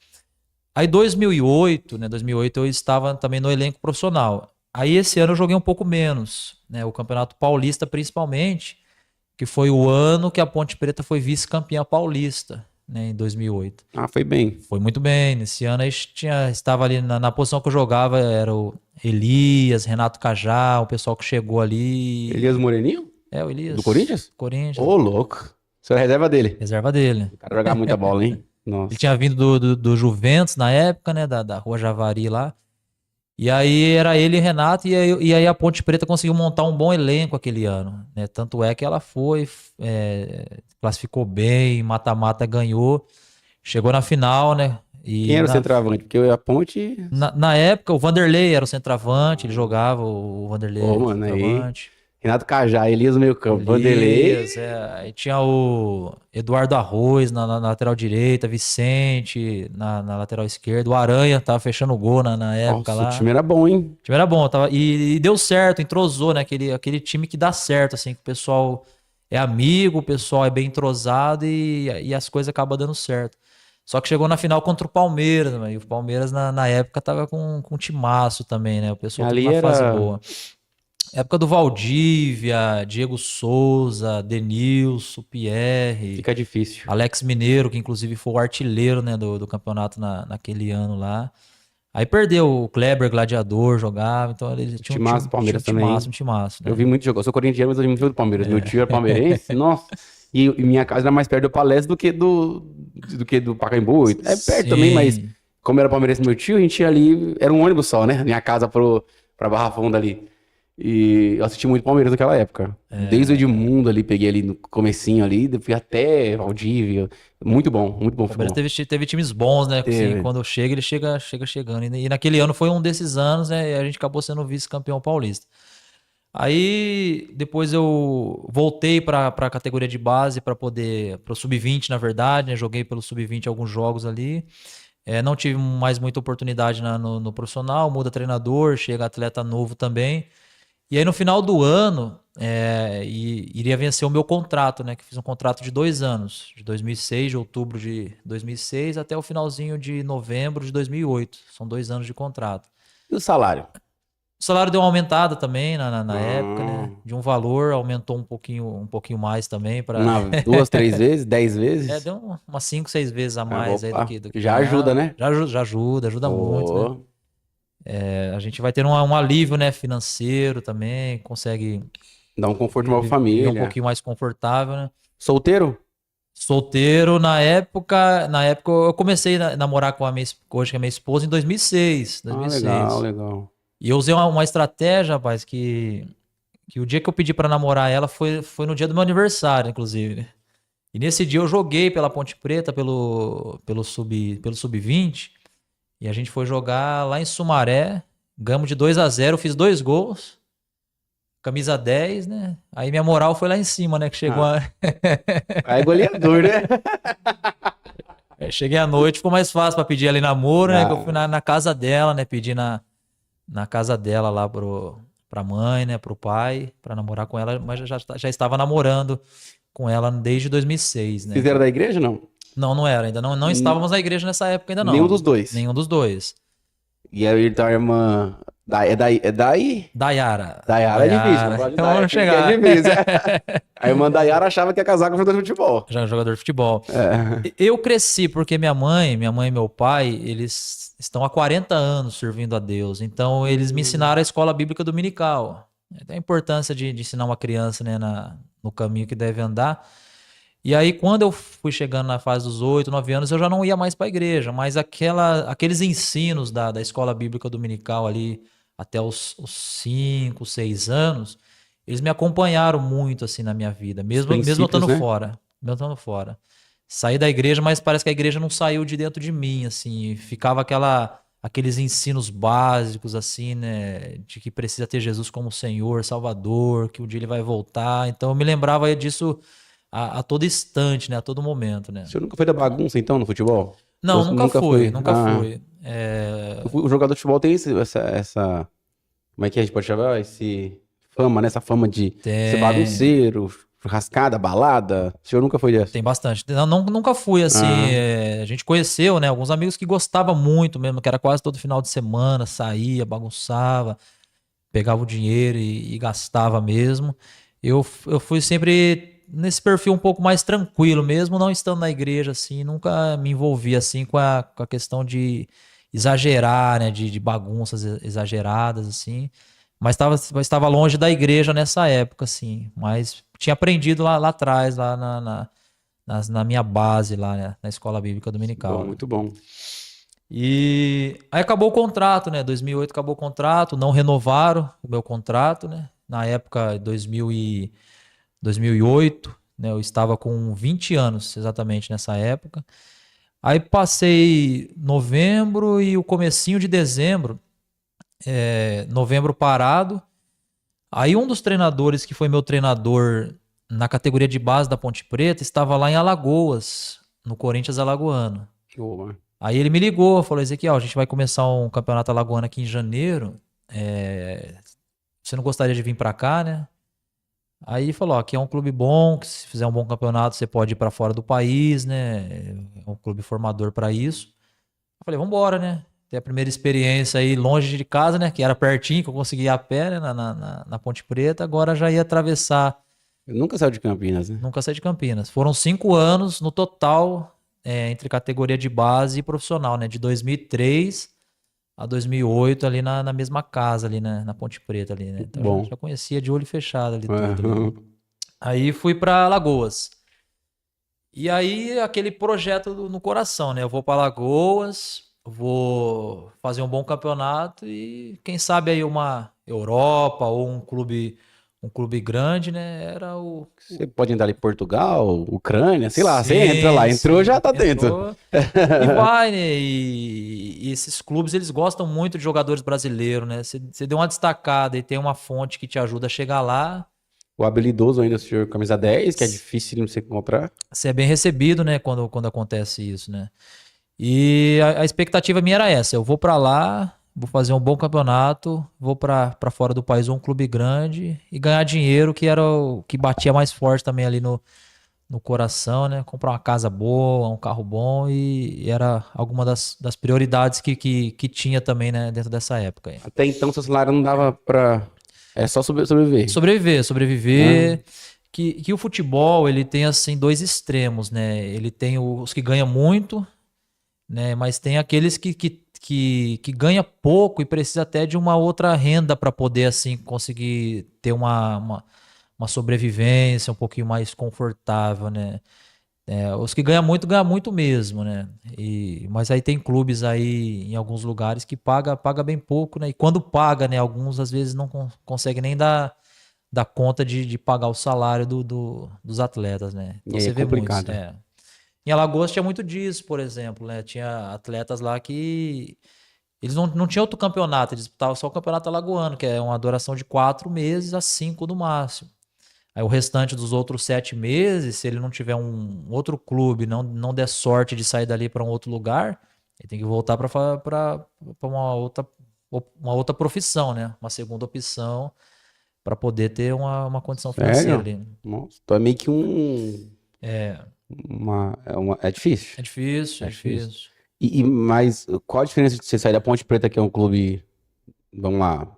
Aí 2008, né, 2008 eu estava também no elenco profissional. Aí esse ano eu joguei um pouco menos, né, o Campeonato Paulista principalmente, que foi o ano que a Ponte Preta foi vice-campeã paulista, né, em 2008. Ah, foi bem. Foi muito bem. Nesse ano estava ali na posição que eu jogava, era o Elias, Renato Cajá, o pessoal que chegou ali. Elias Moreninho? O Elias. Do Corinthians? Corinthians. Ô, louco. Você é reserva dele. Reserva dele. O cara jogava muita bola, hein? Nossa. Ele tinha vindo do Juventus na época, né? Da Rua Javari lá. E aí era ele e Renato, e aí a Ponte Preta conseguiu montar um bom elenco aquele ano, né? Tanto é que ela classificou bem, mata-mata ganhou, chegou na final, né? E Quem era o centroavante? Porque eu e a Ponte... Na época, o Vanderlei era o centroavante, ele jogava, o Vanderlei era o mano, centroavante. Aí... Renato Cajá, Elias no meio campo, Vanderlei... Aí tinha o Eduardo Arroz na lateral direita, Vicente na lateral esquerda, o Aranha tava fechando o gol na época. Nossa, lá. O time era bom, hein? O time era bom, e deu certo, entrosou, né? Aquele time que dá certo, assim, que o pessoal é amigo, o pessoal é bem entrosado e as coisas acabam dando certo. Só que chegou na final contra o Palmeiras, né? E o Palmeiras na época tava com um timaço também, né? O pessoal Ali tava na fase era... boa. Época do Valdívia, Diego Souza, Denilson, Pierre, Fica difícil. Alex Mineiro, que inclusive foi o artilheiro, né, do campeonato naquele ano lá. Aí perdeu o Kleber, Gladiador, jogava, então ele tinha Timaço, Palmeiras também. Um timaço, né? Eu vi muito jogo. Eu sou corintiano, mas eu vi muito jogo do Palmeiras. Meu tio era palmeirense, nossa. E minha casa era mais perto do Palestra do que do Pacaembu. É perto também, mas como era palmeirense meu tio, a gente ia ali, era um ônibus só, né? Minha casa pra Barra Funda ali. E eu assisti muito Palmeiras naquela época. Desde o Edmundo ali, peguei ali no comecinho ali, fui até Valdívia. Muito bom O Palmeiras teve times bons, né? Assim, quando chega, ele chega chegando. E naquele ano foi um desses anos, né? E a gente acabou sendo vice-campeão paulista. Aí depois eu voltei para a categoria de base para o sub-20, na verdade, né? Joguei pelo sub-20 alguns jogos ali. Não tive mais muita oportunidade no profissional, muda treinador, chega atleta novo também. E aí no final do ano, iria vencer o meu contrato, né? Que fiz um contrato de 2 anos, de 2006, de outubro de 2006 até o finalzinho de novembro de 2008. São 2 anos de contrato. E o salário? O salário deu uma aumentada também na época, né? De um valor, aumentou um pouquinho mais também. 2, 3 vezes, 10 vezes? Deu umas 5, 6 vezes a mais aí do que já ajuda, né? Já ajuda muito, né? A gente vai ter um alívio, né, financeiro também, consegue dar um conforto pra família. Um pouquinho mais confortável, né? Solteiro? Solteiro, na época eu comecei a namorar com hoje que é minha esposa em 2006. Legal. E eu usei uma estratégia, rapaz, que o dia que eu pedi pra namorar ela foi no dia do meu aniversário, inclusive. E nesse dia eu joguei pela Ponte Preta, pelo sub-20. E a gente foi jogar lá em Sumaré, ganhamos de 2-0, fiz 2 gols, camisa 10, né? Aí minha moral foi lá em cima, né? Que chegou Aí goleador, né? Cheguei à noite, ficou mais fácil pra pedir ali namoro, né? Que eu fui na casa dela, né? Pedi na casa dela lá pra mãe, né? Pro pai, pra namorar com ela, mas já estava namorando com ela desde 2006, né? Vocês eram da igreja, não? Não era, ainda não estávamos na igreja nessa época ainda não. Nenhum dos dois? Nenhum dos dois. E aí então a irmã... É daí? Dayara. Dayara é difícil. Não pode então vamos chegar. É difícil. A irmã Dayara achava que ia casar com jogador de futebol. Já jogador de futebol. Eu cresci porque minha mãe e meu pai, eles estão há 40 anos servindo a Deus. Então eles me ensinaram a escola bíblica dominical. Tem a importância de ensinar uma criança, né, no caminho que deve andar. E aí, quando eu fui chegando na fase dos 8, 9 anos, eu já não ia mais para a igreja, mas aqueles ensinos da escola bíblica dominical ali, até os 5, 6 anos, eles me acompanharam muito assim na minha vida, mesmo eu princípios, estando né? fora. Mesmo estando fora. Saí da igreja, mas parece que a igreja não saiu de dentro de mim, assim. Ficava aqueles ensinos básicos, assim, né? De que precisa ter Jesus como Senhor, Salvador, que um dia ele vai voltar. Então eu me lembrava disso a todo instante, né? A todo momento, O né? senhor nunca foi da bagunça, então, no futebol? Não, Ou nunca nunca fui, foi? nunca Ah, fui. o jogador de futebol tem essa. Como é que a gente pode chamar? Esse fama, né? Essa fama de ser Tem, bagunceiro, churrascada, balada. O senhor nunca foi dessa? tem bastante. Não, nunca fui assim. Ah, A gente conheceu, né? Alguns amigos que gostavam muito mesmo, que era quase todo final de semana, saía, bagunçava, pegava o dinheiro e gastava mesmo. Eu fui sempre nesse perfil um pouco mais tranquilo, mesmo não estando na igreja, assim, nunca me envolvi assim com a questão de exagerar, né, de bagunças exageradas, assim, mas estava longe da igreja nessa época, assim, mas tinha aprendido lá atrás, lá na minha base, lá, né, na escola bíblica bom, dominical, né. muito bom. E aí acabou o contrato, né? 2008 acabou o contrato, não renovaram o meu contrato, né? Na época, 2008, né? Eu estava com 20 anos exatamente nessa época. Aí passei novembro e o comecinho de dezembro, novembro parado. Aí um dos treinadores que foi meu treinador na categoria de base da Ponte Preta estava lá em Alagoas, no Corinthians Alagoano. Boa. Aí ele me ligou, falou: Ezequiel, a gente vai começar um campeonato alagoano aqui em janeiro. É, Você não gostaria de vir pra cá, né? Aí ele falou: ó, aqui é um clube bom, que se fizer um bom campeonato você pode ir pra fora do país, né? É um clube formador pra isso. Eu falei: vambora, né? Ter a primeira experiência aí longe de casa, né? Que era pertinho, que eu conseguia ir a pé, né? Na Ponte Preta. Agora já ia atravessar. Eu nunca saiu de Campinas, né? Nunca saí de Campinas. Foram 5 anos no total, entre categoria de base e profissional, né? De 2003 a 2008 ali na mesma casa ali, né? Na Ponte Preta ali, né? Muito Então já, bom. já conhecia de olho fechado ali tudo ali. Aham. Aí fui pra Alagoas. E aí aquele projeto no coração, né? Eu vou pra Alagoas, vou fazer um bom campeonato e quem sabe aí uma Europa ou um clube grande, né? Era Você pode entrar em Portugal, Ucrânia, sei lá, você entra lá, Sim, entrou, já sim. tá dentro. Entrou. E vai, né? E esses clubes, eles gostam muito de jogadores brasileiros, né? Você deu uma destacada e tem uma fonte que te ajuda a chegar lá, O habilidoso ainda, o senhor camisa 10, que é difícil de você encontrar. você é bem recebido, né? Quando acontece isso, né? E a expectativa minha era essa: eu vou pra lá, vou fazer um bom campeonato, vou pra fora do país, ou um clube grande e ganhar dinheiro, que era o que batia mais forte também ali no coração, né? Comprar uma casa boa, um carro bom e era alguma das prioridades que tinha também, né? Dentro dessa época aí. Até então, seu salário não dava pra. É só sobreviver. Sobreviver. Ah, Que o futebol, ele tem, assim, dois extremos, né? Ele tem os que ganham muito, né? Mas tem aqueles que ganha pouco e precisa até de uma outra renda para poder, assim, conseguir ter uma sobrevivência um pouquinho mais confortável, né? Os que ganham muito mesmo, né? Mas aí tem clubes aí em alguns lugares que paga bem pouco, né? E quando paga, né? Alguns às vezes não conseguem nem dar conta de pagar o salário dos atletas, né? e Então aí é você vê muitos. complicado. Em Alagoas tinha muito disso, por exemplo, né? Tinha atletas lá que eles não tinham outro campeonato, eles disputavam só o campeonato alagoano, que é uma duração de 4 meses a 5 no máximo. Aí o restante dos outros 7 meses, se ele não tiver um outro clube, não der sorte de sair dali para um outro lugar, ele tem que voltar para uma outra profissão, né? Uma segunda opção para poder ter uma condição financeira Sério? ali. Nossa, então é meio que um. É, É difícil. é difícil, É é difícil. difícil. Mas qual a diferença de você sair da Ponte Preta, que é um clube, vamos lá,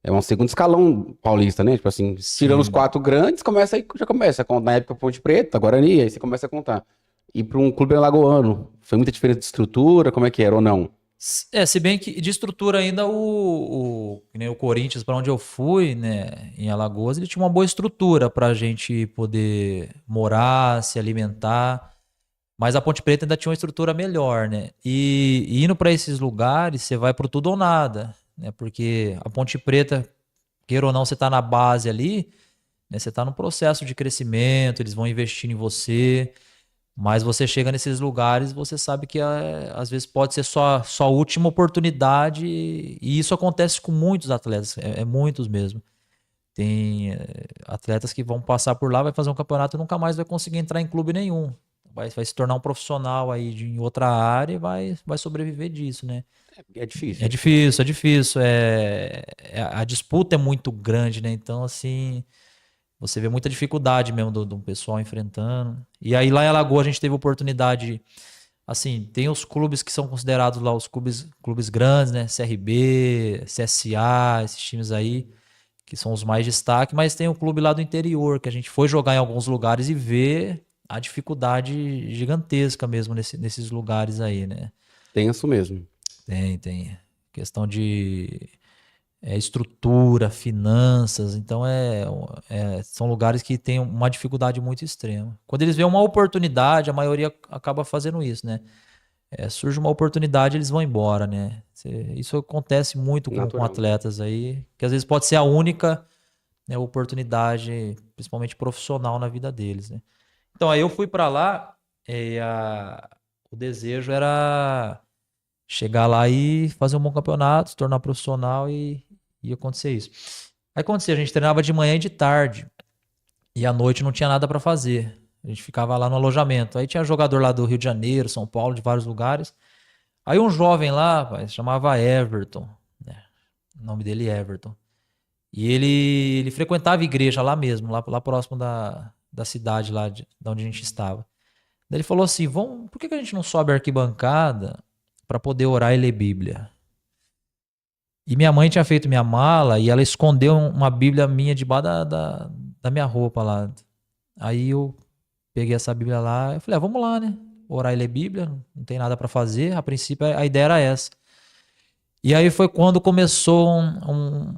é um segundo escalão paulista, né? Tipo assim, tirando os Sim. 4 grandes, começa aí, já começa a contar. Na época Ponte Preta, Guarani, aí você começa a contar. E para um clube alagoano, foi muita diferença de estrutura, como é que era ou não? Se bem que de estrutura ainda que nem o Corinthians, para onde eu fui, né, em Alagoas, ele tinha uma boa estrutura para a gente poder morar, se alimentar. Mas a Ponte Preta ainda tinha uma estrutura melhor, né? E indo para esses lugares, você vai pro tudo ou nada, né? Porque a Ponte Preta, queira ou não, você tá na base ali, né? Você tá no processo de crescimento, eles vão investir em você, mas você chega nesses lugares, você sabe que às vezes pode ser só a última oportunidade, e isso acontece com muitos atletas, muitos mesmo. Tem atletas que vão passar por lá, vai fazer um campeonato e nunca mais vai conseguir entrar em clube nenhum. Vai se tornar um profissional aí em outra área e vai sobreviver disso, né? É É difícil. difícil, é difícil. A disputa é muito grande, né? Então, assim, você vê muita dificuldade mesmo do pessoal enfrentando. E aí lá em Alagoas a gente teve oportunidade, assim, tem os clubes que são considerados lá os clubes grandes, né? CRB, CSA, esses times aí, que são os mais destaque, mas tem o clube lá do interior, que a gente foi jogar em alguns lugares e vê a dificuldade gigantesca mesmo nesses lugares aí, né? Tenso mesmo. Tem. Questão de estrutura, finanças, então são lugares que têm uma dificuldade muito extrema. Quando eles veem uma oportunidade, a maioria acaba fazendo isso, né? Surge uma oportunidade, eles vão embora, né? Isso acontece muito com Natural. atletas aí, que às vezes pode ser a única, né, oportunidade, principalmente profissional na vida deles, né? Então aí eu fui para lá, o desejo era chegar lá e fazer um bom campeonato, se tornar profissional e acontecer isso. Aí acontecia, a gente treinava de manhã e de tarde e à noite não tinha nada para fazer. A gente ficava lá no alojamento. Aí tinha jogador lá do Rio de Janeiro, São Paulo, de vários lugares. Aí um jovem lá, rapaz, chamava Everton, né? O nome dele é Everton. E ele frequentava a igreja lá mesmo, lá próximo da cidade lá de onde a gente estava. Daí ele falou assim: por que a gente não sobe a arquibancada para poder orar e ler Bíblia? E minha mãe tinha feito minha mala e ela escondeu uma Bíblia minha debaixo da minha roupa lá. Aí eu peguei essa Bíblia lá e falei: vamos lá, né? Orar e ler Bíblia, não tem nada para fazer. A princípio a ideia era essa. E aí foi quando começou um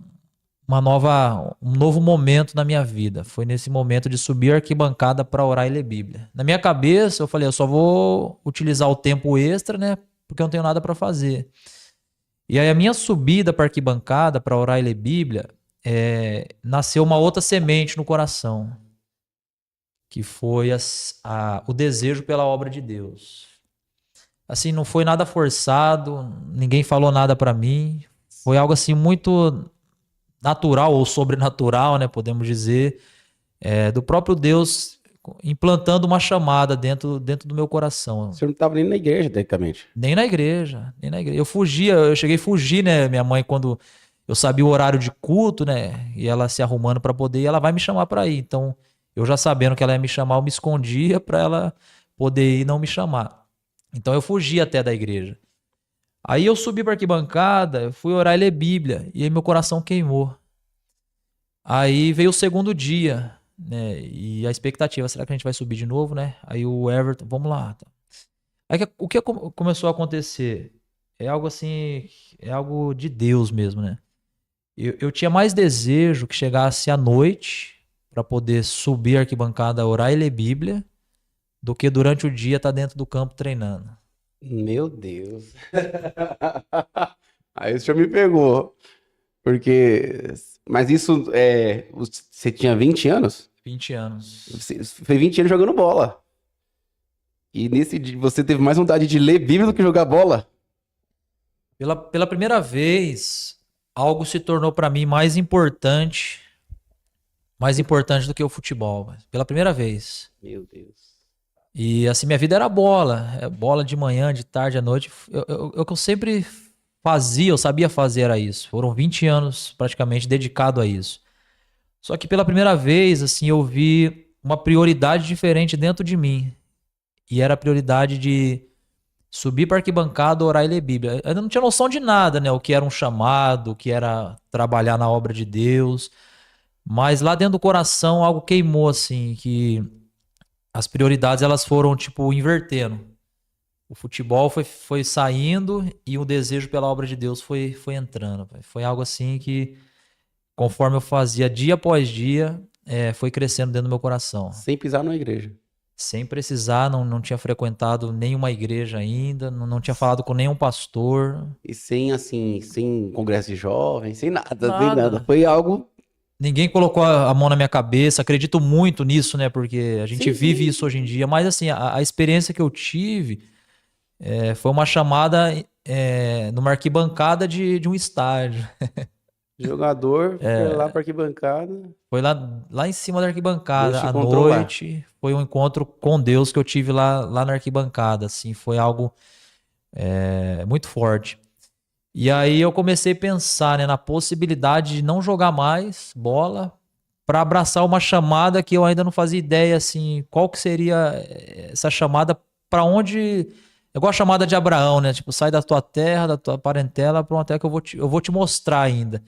novo momento na minha vida. Foi nesse momento de subir a arquibancada para orar e ler Bíblia. Na minha cabeça eu falei: eu só vou utilizar o tempo extra, né? Porque eu não tenho nada para fazer. E aí a minha subida para arquibancada para orar e ler Bíblia, nasceu uma outra semente no coração, que foi o desejo pela obra de Deus. Assim, não foi nada forçado, ninguém falou nada para mim, foi algo assim muito natural ou sobrenatural, né, podemos dizer, do próprio Deus implantando uma chamada dentro do meu coração. O senhor não estava nem na igreja, tecnicamente. Nem na igreja, nem na igreja. Eu cheguei a fugir, né? Minha mãe, quando eu sabia o horário de culto, né? E ela se arrumando para poder ir, ela vai me chamar para ir. Então, eu já sabendo que ela ia me chamar, eu me escondia para ela poder ir e não me chamar. Então, eu fugi até da igreja. Aí eu subi para arquibancada, eu fui orar e ler Bíblia, e aí meu coração queimou. Aí veio o segundo dia, né? E a expectativa, será que a gente vai subir de novo, né? Aí o Everton, vamos lá. Aí o que começou a acontecer? É algo assim, é algo de Deus mesmo, né? Eu tinha mais desejo que chegasse à noite para poder subir a arquibancada, orar e ler Bíblia, do que durante o dia estar dentro do campo treinando. Meu Deus. Aí o senhor me pegou. Porque. Mas isso você tinha 20 anos? 20 anos. Você foi 20 anos jogando bola. E nesse dia você teve mais vontade de ler Bíblia do que jogar bola. Pela primeira vez, algo se tornou para mim mais importante do que o futebol. Pela primeira vez. Meu Deus. E assim, minha vida era bola. Bola de manhã, de tarde, à noite. O que eu sempre fazia, eu sabia fazer era isso. Foram 20 anos praticamente dedicado a isso. Só que pela primeira vez, assim, eu vi uma prioridade diferente dentro de mim. E era a prioridade de subir para arquibancada, orar e ler Bíblia. Eu não tinha noção de nada, né? O que era um chamado, o que era trabalhar na obra de Deus. Mas lá dentro do coração algo queimou, assim, que as prioridades elas foram, tipo, invertendo. O futebol foi saindo e o desejo pela obra de Deus foi entrando. Foi algo assim que, conforme eu fazia dia após dia, foi crescendo dentro do meu coração. Sem pisar na igreja. sem precisar, não tinha frequentado nenhuma igreja ainda, não tinha falado com nenhum pastor, E sem, assim, sem congresso de jovens, sem nada, sem nada. nada. Foi algo. Ninguém colocou a mão na minha cabeça, acredito muito nisso, né? Porque a gente Sim, vive sim. isso hoje em dia, mas assim, a experiência que eu tive foi uma chamada numa arquibancada de um estádio. Jogador foi lá pra arquibancada. Foi lá em cima da Deus arquibancada, te à encontrou lá. noite. Foi um encontro com Deus que eu tive lá na arquibancada. Assim, foi algo muito forte. E aí eu comecei a pensar, né, na possibilidade de não jogar mais bola para abraçar uma chamada que eu ainda não fazia ideia, assim, qual que seria essa chamada, para onde. É igual a chamada de Abraão, né? Tipo, sai da tua terra, da tua parentela, para uma terra que eu vou te mostrar ainda.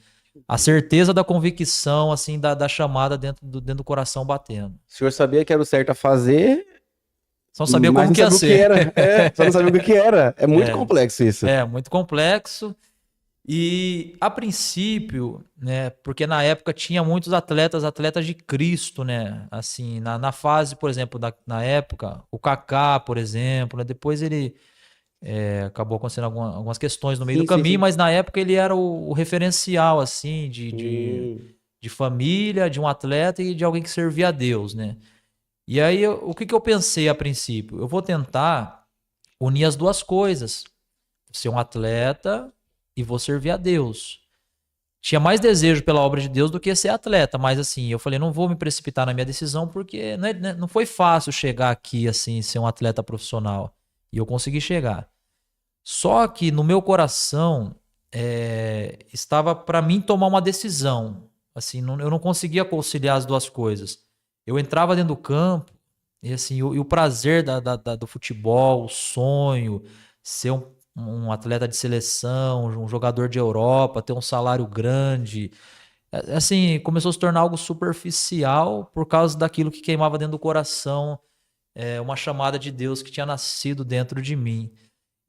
A certeza da convicção, assim, da chamada dentro do coração batendo. O senhor sabia que era o certo a fazer, Só não sabia mas como não que ia sabia o que ser. era. É, só não sabia o que era. É muito complexo isso. Muito complexo. E a princípio, né, porque na época tinha muitos atletas de Cristo, né, assim, na fase, por exemplo, na época, o Kaká, por exemplo, né, depois ele acabou acontecendo algumas questões no meio do Sim, sim, caminho, sim. mas na época ele era o referencial, assim, Hum, de família, de um atleta e de alguém que servia a Deus, né. E aí, o que eu pensei a princípio? Eu vou tentar unir as duas coisas, ser um atleta e vou servir a Deus. Tinha mais desejo pela obra de Deus do que ser atleta, mas assim, eu falei, não vou me precipitar na minha decisão porque não foi fácil chegar aqui assim, ser um atleta profissional. E eu consegui chegar. Só que no meu coração estava para mim tomar uma decisão. Assim, eu não conseguia conciliar as duas coisas. Eu entrava dentro do campo e assim, o prazer do futebol, o sonho, ser um atleta de seleção, um jogador de Europa, ter um salário grande. Assim, começou a se tornar algo superficial por causa daquilo que queimava dentro do coração, uma chamada de Deus que tinha nascido dentro de mim.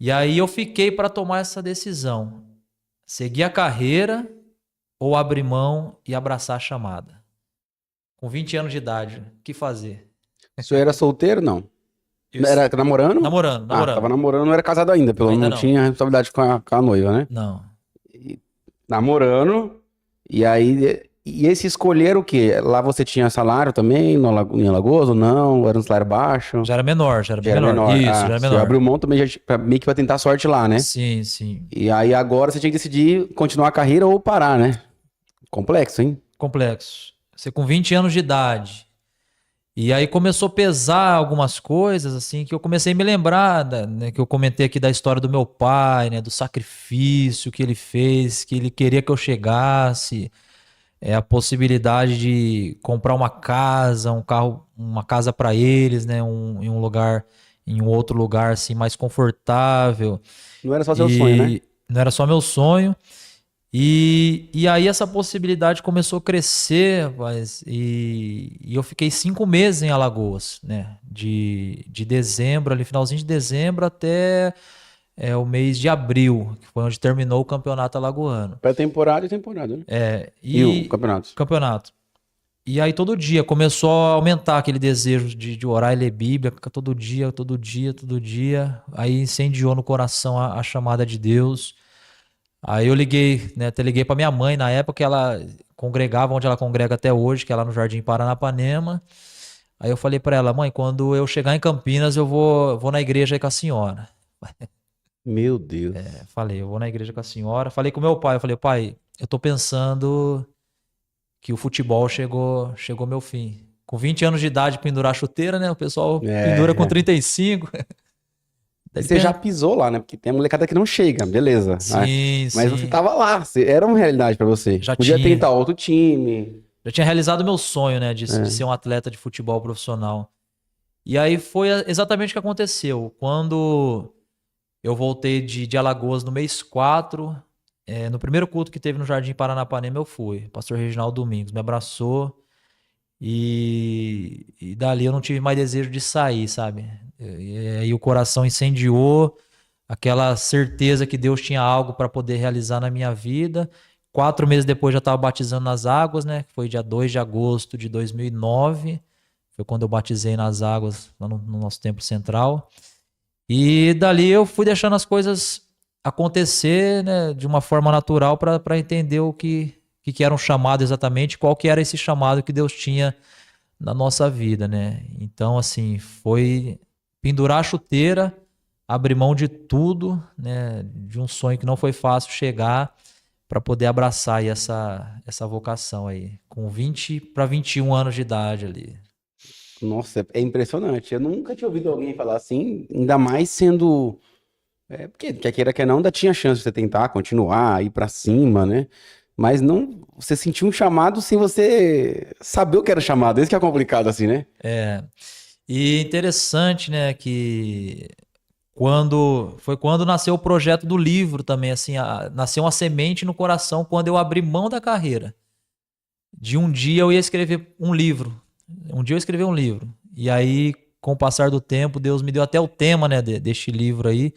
E aí eu fiquei para tomar essa decisão: seguir a carreira ou abrir mão e abraçar a chamada. Com 20 anos de idade, o que fazer? o senhor era solteiro, não? Eu, Era namorando? namorando, Ah, tava namorando. namorando, não era casado ainda, pelo Ainda não não. tinha responsabilidade com a noiva, né? Não. Namorando, e aí. E esse escolher o quê? Lá você tinha salário também, em Alagoas ou não? Era um salário baixo? Já era Já bem era menor. menor. Isso, Ah, já era o senhor menor. abriu mão também meio que pra tentar sorte lá, né? Sim, sim. E aí agora você tinha que decidir continuar a carreira ou parar, né? Complexo, hein? Complexo. Você com 20 anos de idade. E aí começou a pesar algumas coisas, assim, que eu comecei a me lembrar, né, que eu comentei aqui da história do meu pai, né, do sacrifício que ele fez, que ele queria que eu chegasse, a possibilidade de comprar uma casa, um carro, uma casa para eles, né, em um outro lugar, assim, mais confortável. Não era só seu sonho, né? E não era só meu sonho. E aí essa possibilidade começou a crescer, rapaz, e eu fiquei 5 meses em Alagoas, né? De dezembro, ali, finalzinho de dezembro até o mês de abril, que foi onde terminou o campeonato alagoano. Pré-temporada e temporada, né? E o E campeonato? campeonato. E aí todo dia começou a aumentar aquele desejo de orar e ler Bíblia, todo dia, todo dia, todo dia. Aí incendiou no coração a chamada de Deus. Aí eu liguei, né? Até liguei pra minha mãe na época que ela congregava onde ela congrega até hoje, que é lá no Jardim Paranapanema. Aí eu falei pra ela, mãe, quando eu chegar em Campinas, eu vou na igreja aí com a senhora. Meu Deus. Falei, eu vou na igreja com a senhora. Falei com meu pai, eu falei, pai, eu tô pensando que o futebol chegou ao meu fim. Com 20 anos de idade, pendurar a chuteira, né? O pessoal pendura com É. 35. E Daí ele você já pisou lá, né? Porque tem a molecada que não chega, beleza. Né? Sim, Mas você sim. tava lá, era uma realidade pra você. Já Podia tinha. tentar outro time. Já tinha realizado meu sonho, né? De É. ser um atleta de futebol profissional. E aí foi exatamente o que aconteceu. Quando eu voltei de Alagoas no mês 4, no primeiro culto que teve no Jardim Paranapanema, eu fui. Pastor Reginaldo Domingos me abraçou e dali eu não tive mais desejo de sair, sabe? E aí o coração incendiou, aquela certeza que Deus tinha algo para poder realizar na minha vida. 4 meses depois já estava batizando nas águas, né? Foi dia 2 de agosto de 2009. Foi quando eu batizei nas águas lá no nosso templo central. E dali eu fui deixando as coisas acontecer, né, de uma forma natural para entender o que era um chamado exatamente, qual que era esse chamado que Deus tinha na nossa vida, né? Então, assim, foi pendurar a chuteira, abrir mão de tudo, né, de um sonho que não foi fácil chegar para poder abraçar aí essa vocação aí, com 20 para 21 anos de idade ali. Nossa, é impressionante. Eu nunca tinha ouvido alguém falar assim, ainda mais sendo. Porque quer queira, quer não, ainda tinha chance de você tentar continuar, ir pra cima, né? Mas não. Você sentiu um chamado sem você saber o que era chamado. Esse que é complicado, assim, né? É, e interessante, né, que foi quando nasceu o projeto do livro também, assim, nasceu uma semente no coração quando eu abri mão da carreira. De um dia eu ia escrever um livro. Um dia eu escrevi um livro. E aí, com o passar do tempo, Deus me deu até o tema, né, deste livro aí,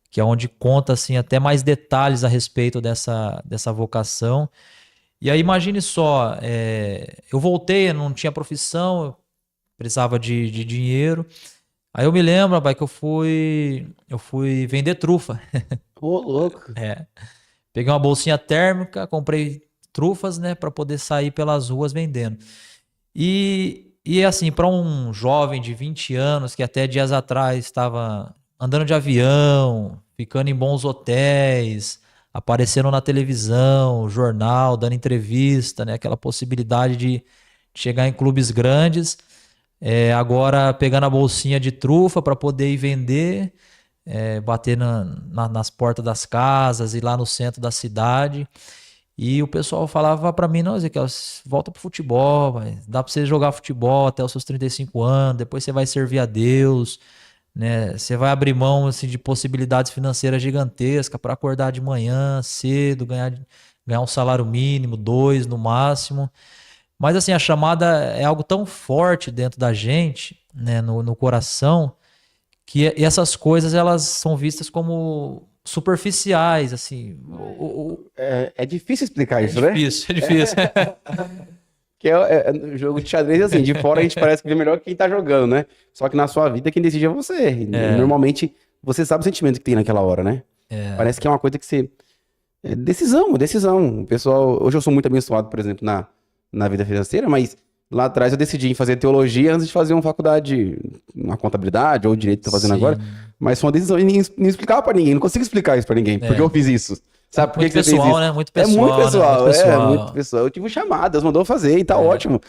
que é onde conta, assim, até mais detalhes a respeito dessa vocação. E aí, imagine só, eu voltei, eu não tinha profissão, eu precisava de dinheiro. Aí eu me lembro, rapaz, que eu fui vender trufa. Ô, louco. É. Peguei uma bolsinha térmica, comprei trufas, né, para poder sair pelas ruas vendendo. E assim, para um jovem de 20 anos que até dias atrás estava andando de avião, ficando em bons hotéis, aparecendo na televisão, jornal, dando entrevista, né, aquela possibilidade de chegar em clubes grandes, agora pegando a bolsinha de trufa para poder ir vender, bater nas portas das casas e lá no centro da cidade. E o pessoal falava pra mim, não, Ezequiel, volta pro futebol, dá pra você jogar futebol até os seus 35 anos, depois você vai servir a Deus, né? Você vai abrir mão assim, de possibilidades financeiras gigantescas para acordar de manhã cedo, ganhar um salário mínimo, dois no máximo. Mas assim, a chamada é algo tão forte dentro da gente, né, no coração, que essas coisas elas são vistas como superficiais, assim. É difícil explicar É isso, né? difícil, é difícil. Que no jogo de xadrez, assim, de fora a gente parece que vê melhor que quem tá jogando, né? Só que na sua vida quem decide é você. E normalmente você sabe o sentimento que tem naquela hora, né? Parece que é uma coisa que você. É decisão, decisão. O pessoal. Hoje eu sou muito abençoado, por exemplo, na vida financeira, mas lá atrás eu decidi em fazer teologia antes de fazer uma faculdade, uma contabilidade ou direito que tô fazendo agora. Sim. Mas foi uma decisão e nem explicava pra ninguém. Não consigo explicar isso pra ninguém. Porque eu fiz isso. Sabe por Muito que você fez pessoal, isso? né? Muito É muito pessoal, né? pessoal, Muito é pessoal. muito pessoal. Eu tive um chamado, Deus mandou eu fazer e tá ótimo.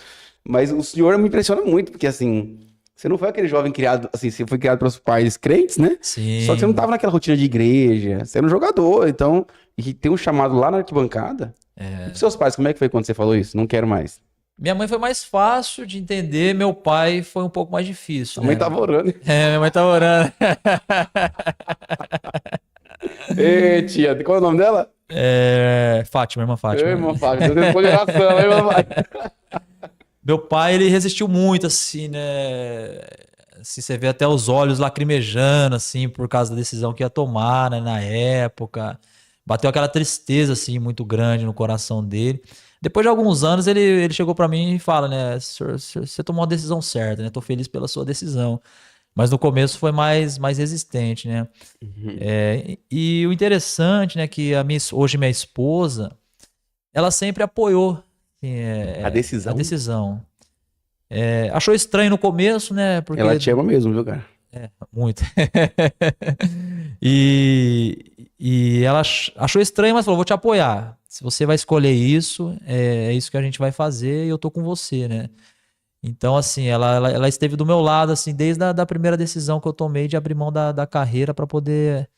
Mas o senhor me impressiona muito, porque assim, você não foi aquele jovem criado, assim, você foi criado pelos pais crentes, né? Sim. Só que você não tava naquela rotina de igreja, você era um jogador, então, e tem um chamado lá na arquibancada. E pros seus pais, como é que foi quando você falou isso? Não quero mais. Minha mãe foi mais fácil de entender, meu pai foi um pouco mais difícil, A mãe né? tava orando. Minha mãe tava orando. Ê, tia, qual é o nome dela? Fátima, irmã Ei, Fátima. irmão Fábio, Deus responde oração, hein, mamãe? Meu pai, ele resistiu muito, assim, né? Assim, você vê até os olhos lacrimejando, assim, por causa da decisão que ia tomar, né, na época. Bateu aquela tristeza, assim, muito grande no coração dele. Depois de alguns anos, ele chegou pra mim e fala, né? "Senhor, você tomou uma decisão certa, né? Tô feliz pela sua decisão." Mas no começo foi mais resistente, né? E o interessante, né, que hoje minha esposa, ela sempre apoiou, assim, A decisão, a decisão. Achou estranho no começo, né? Porque ela te ama mesmo, viu, cara? muito. E ela achou estranho, mas falou: vou te apoiar. Se você vai escolher isso, é isso que a gente vai fazer e eu tô com você, né? Então, assim, ela esteve do meu lado, assim, desde a da primeira decisão que eu tomei de abrir mão da carreira para poder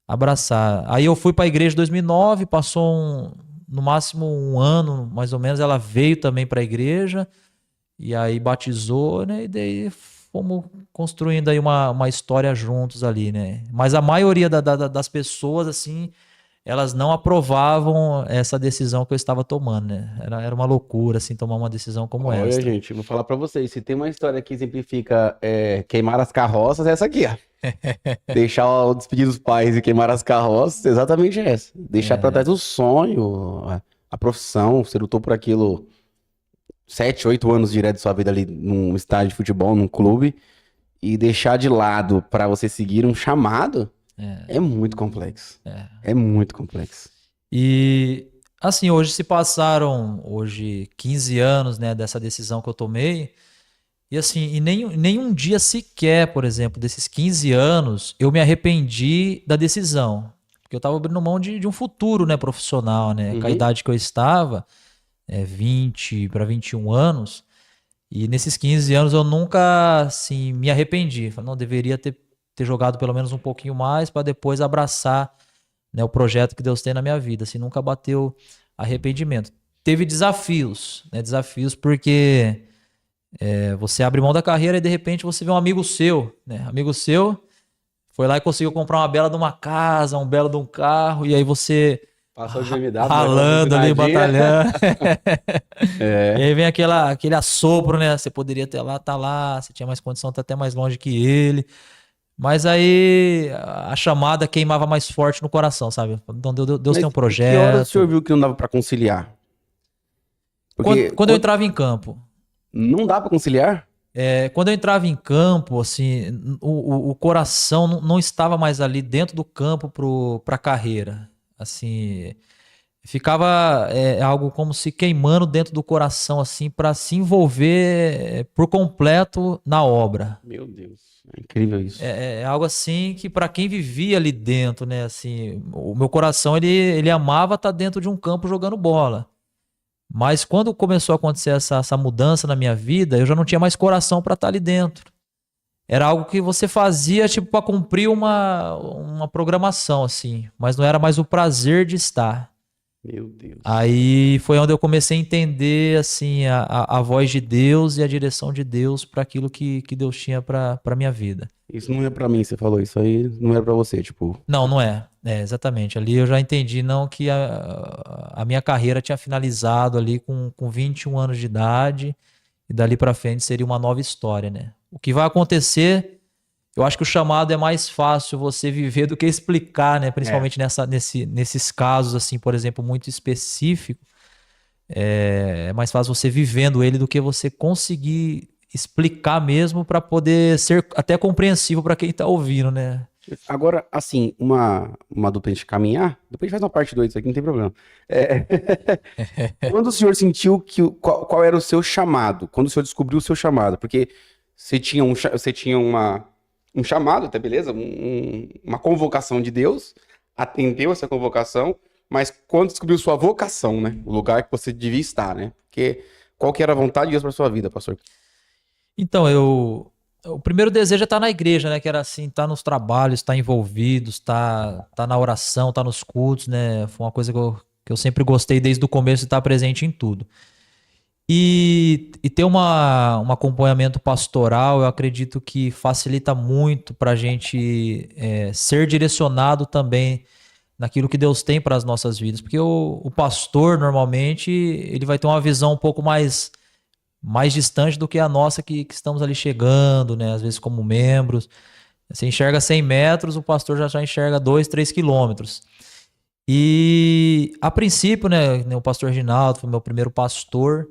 abraçar. Aí eu fui para a igreja em 2009, passou no máximo um ano, mais ou menos, ela veio também para a igreja e aí batizou, né? E daí fomos construindo aí uma história juntos ali, né? Mas a maioria das pessoas, assim, elas não aprovavam essa decisão que eu estava tomando, né? Era uma loucura, assim, tomar uma decisão como Olha, essa. gente, eu vou falar pra vocês, se tem uma história que exemplifica queimar as carroças, é essa aqui, ó. Deixar o despedir dos pais e queimar as carroças, exatamente essa. Deixar pra trás o sonho, a profissão, você lutou por aquilo 7, 8 anos direto de sua vida ali num estádio de futebol, num clube, e deixar de lado pra você seguir um chamado, é muito complexo. É muito complexo. E assim, hoje se passaram 15 anos, né, dessa decisão que eu tomei. E assim, e nenhum dia sequer, por exemplo, desses 15 anos, eu me arrependi da decisão. Porque eu estava abrindo mão de um futuro, né, profissional, né? Com a idade que eu estava, 20 para 21 anos. E nesses 15 anos eu nunca, assim, me arrependi. Falei, não, deveria ter jogado pelo menos um pouquinho mais para depois abraçar, né, o projeto que Deus tem na minha vida. Assim, nunca bateu arrependimento. Teve desafios, né? Desafios porque você abre mão da carreira e de repente você vê um amigo seu, né? Amigo seu foi lá e conseguiu comprar uma bela de uma casa, um belo de um carro, e aí você Passou de BMW, ralando ali, batalhando. É. E aí vem aquele assopro, né? Você poderia ter lá, tá lá, você tinha mais condição, tá até mais longe que ele. Mas aí a chamada queimava mais forte no coração, sabe? Então Deus tem um projeto. Que hora o senhor viu que não dava pra conciliar? Porque Quando eu entrava em campo. Não dá pra conciliar? Quando eu entrava em campo, assim, o coração não estava mais ali dentro do campo para a carreira. Assim, ficava algo como se queimando dentro do coração, assim, para se envolver por completo na obra. Meu Deus, é incrível isso. É algo assim que para quem vivia ali dentro, né, assim, o meu coração ele amava estar dentro de um campo jogando bola. Mas quando começou a acontecer essa mudança na minha vida, eu já não tinha mais coração para estar ali dentro. Era algo que você fazia tipo para cumprir uma programação assim, mas não era mais o prazer de estar. Meu Deus. Aí foi onde eu comecei a entender assim a voz de Deus e a direção de Deus para aquilo que Deus tinha para minha vida. Isso não é pra mim, você falou isso aí, não é pra você, tipo. Não é. Exatamente. Ali eu já entendi não que a minha carreira tinha finalizado ali com 21 anos de idade e dali para frente seria uma nova história, né? O que vai acontecer, eu acho que o chamado é mais fácil você viver do que explicar, né? Principalmente nesses casos, assim, por exemplo, muito específico. É mais fácil você vivendo ele do que você conseguir explicar mesmo para poder ser até compreensível para quem tá ouvindo, né? Agora, assim, uma dupla de caminhar, depois a gente faz uma parte 2 aqui, não tem problema. Quando o senhor sentiu qual era o seu chamado? Quando o senhor descobriu o seu chamado? Porque você tinha um chamado, até beleza, uma convocação de Deus, atendeu essa convocação, mas quando descobriu sua vocação, né? O lugar que você devia estar, né? Porque qual que era a vontade de Deus para sua vida, pastor? Então, o primeiro desejo é estar na igreja, né? Que era assim, estar nos trabalhos, estar envolvidos, estar na oração, estar nos cultos, né? Foi uma coisa que eu sempre gostei desde o começo de estar presente em tudo. E ter um acompanhamento pastoral, eu acredito que facilita muito para a gente ser direcionado também naquilo que Deus tem para as nossas vidas. Porque o pastor, normalmente, ele vai ter uma visão um pouco mais distante do que a nossa que estamos ali chegando, né? Às vezes como membros. Você enxerga 100 metros, o pastor já enxerga 2, 3 quilômetros. E a princípio, né, o pastor Reginaldo foi meu primeiro pastor.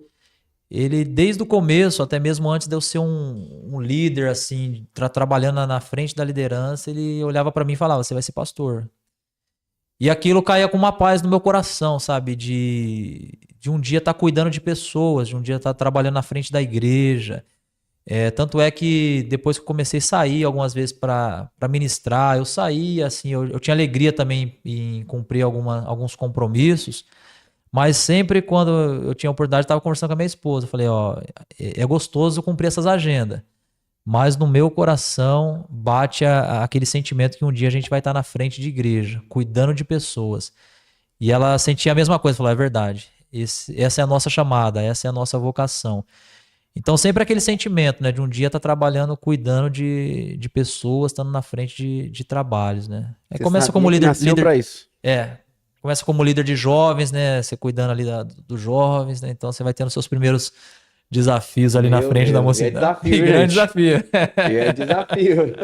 Ele, desde o começo, até mesmo antes de eu ser um líder, assim, trabalhando na frente da liderança, ele olhava para mim e falava, você vai ser pastor. E aquilo caía com uma paz no meu coração, sabe? De um dia estar cuidando de pessoas, de um dia estar trabalhando na frente da igreja. Tanto é que depois que eu comecei a sair algumas vezes para ministrar, eu saía, assim, eu tinha alegria também em cumprir alguns compromissos, mas sempre quando eu tinha oportunidade, eu estava conversando com a minha esposa. Eu falei, ó, é gostoso cumprir essas agendas, mas no meu coração bate aquele sentimento que um dia a gente vai estar na frente de igreja, cuidando de pessoas. E ela sentia a mesma coisa, falou, é verdade, essa é a nossa chamada, essa é a nossa vocação. Então sempre aquele sentimento, né, de um dia estar trabalhando, cuidando de pessoas, estando na frente de trabalhos, né. Aí começa como líder pra isso. Começa como líder de jovens, né, você cuidando ali dos jovens, né, então você vai tendo seus primeiros desafios ali na frente da mocidade. É desafio, grande desafio. É desafio.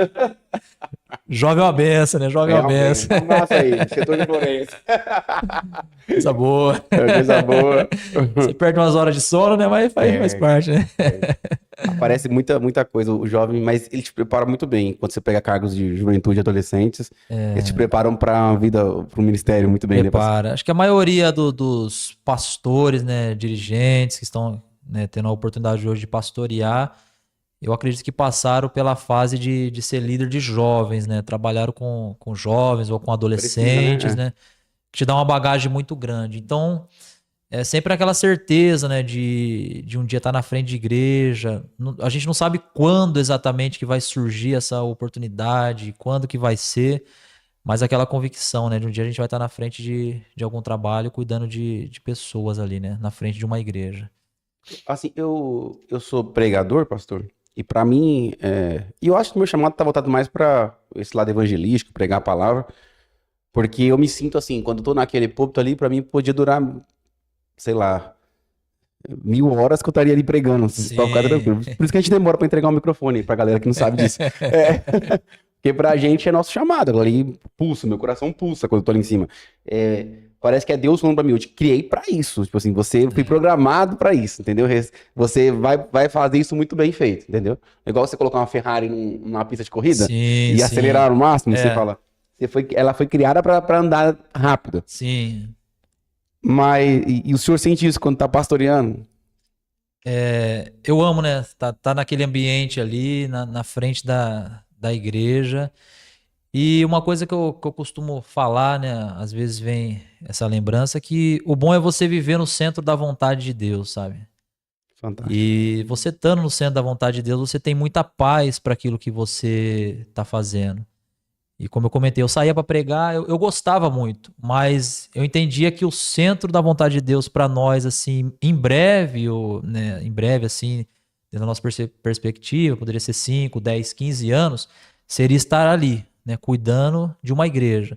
Jovem é uma benção, né? Jovem é É uma uma benção. benção. Um abraço aí, setor de Florença. Coisa boa. É coisa boa. Você perde umas horas de sono, né? Mas faz Perde, parte, né? perde. Aparece muita coisa, o jovem, mas ele te prepara muito bem. Quando você pega cargos de juventude e adolescentes, eles te preparam para a vida, para o ministério muito bem, né, pastor? Prepara. Acho que a maioria dos pastores, né, dirigentes que estão, né, tendo a oportunidade hoje de pastorear, eu acredito que passaram pela fase de ser líder de jovens, né? Trabalharam com jovens ou com Precisa, adolescentes, né? né? Que te dá uma bagagem muito grande. Então, é sempre aquela certeza, né, de um dia estar na frente de igreja. A gente não sabe quando exatamente que vai surgir essa oportunidade, quando que vai ser, mas aquela convicção, né, de um dia a gente vai estar na frente de algum trabalho, cuidando de pessoas ali, né, na frente de uma igreja. Assim, eu sou pregador, pastor, e para mim, e eu acho que o meu chamado tá voltado mais para esse lado evangelístico, pregar a palavra, porque eu me sinto assim, quando eu tô naquele púlpito ali, para mim podia durar, sei lá, 1000 horas que eu estaria ali pregando, pra ficar tranquilo. Sim. Por isso que a gente demora para entregar o microfone, pra galera que não sabe disso. É, porque pra gente é nosso chamado, ali pulsa, meu coração pulsa quando eu tô ali em cima. Parece que é Deus falando pra mim, eu te criei pra isso. Tipo assim, você foi programado pra isso, entendeu? Você vai fazer isso muito bem feito, entendeu? É igual você colocar uma Ferrari numa pista de corrida Sim, e sim. acelerar no máximo, você É, fala. Ela foi criada pra andar rápido. sim. Mas, e o senhor sente isso quando tá pastoreando? Eu amo, né? Tá naquele ambiente ali, na frente da igreja. E uma coisa que eu costumo falar, né? Às vezes vem essa lembrança, que o bom é você viver no centro da vontade de Deus, sabe? Fantástico. E você estando no centro da vontade de Deus, você tem muita paz para aquilo que você tá fazendo. E como eu comentei, eu saía para pregar, eu gostava muito, mas eu entendia que o centro da vontade de Deus para nós, assim, em breve, ou, né, em breve, assim, dentro da nossa perspectiva, poderia ser 5, 10, 15 anos, seria estar ali, né, cuidando de uma igreja.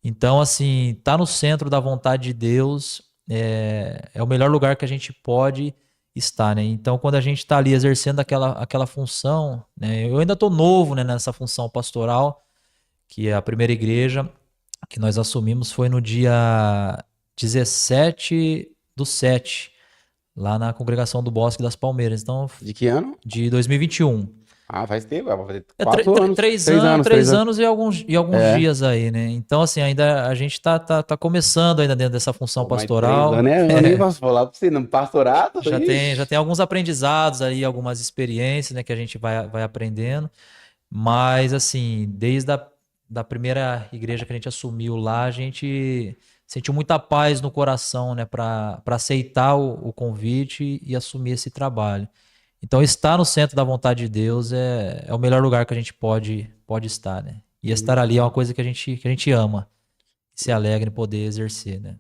Então, assim, tá no centro da vontade de Deus é o melhor lugar que a gente pode estar, né? Então, quando a gente está ali exercendo aquela função, né, eu ainda tô novo, né, nessa função pastoral, que é a primeira igreja que nós assumimos foi no dia 17/7, lá na congregação do Bosque das Palmeiras. Então, De que ano? de 2021. Ah, faz tempo, vai fazer É 4 anos. 3 anos, 3 anos. três anos e alguns É. dias aí, né? Então, assim, ainda a gente tá começando ainda dentro dessa função Pô, mas 3 anos pastoral. é ano, hein? Posso falar pra você, no pastorado? Já tem Ixi. alguns aprendizados aí, algumas experiências, né, que a gente vai aprendendo. Mas, assim, desde da primeira igreja que a gente assumiu lá, a gente sentiu muita paz no coração, né, para aceitar o convite e assumir esse trabalho. Então, estar no centro da vontade de Deus é o melhor lugar que a gente pode estar, né? E estar ali é uma coisa que a gente ama, se alegra em poder exercer, né?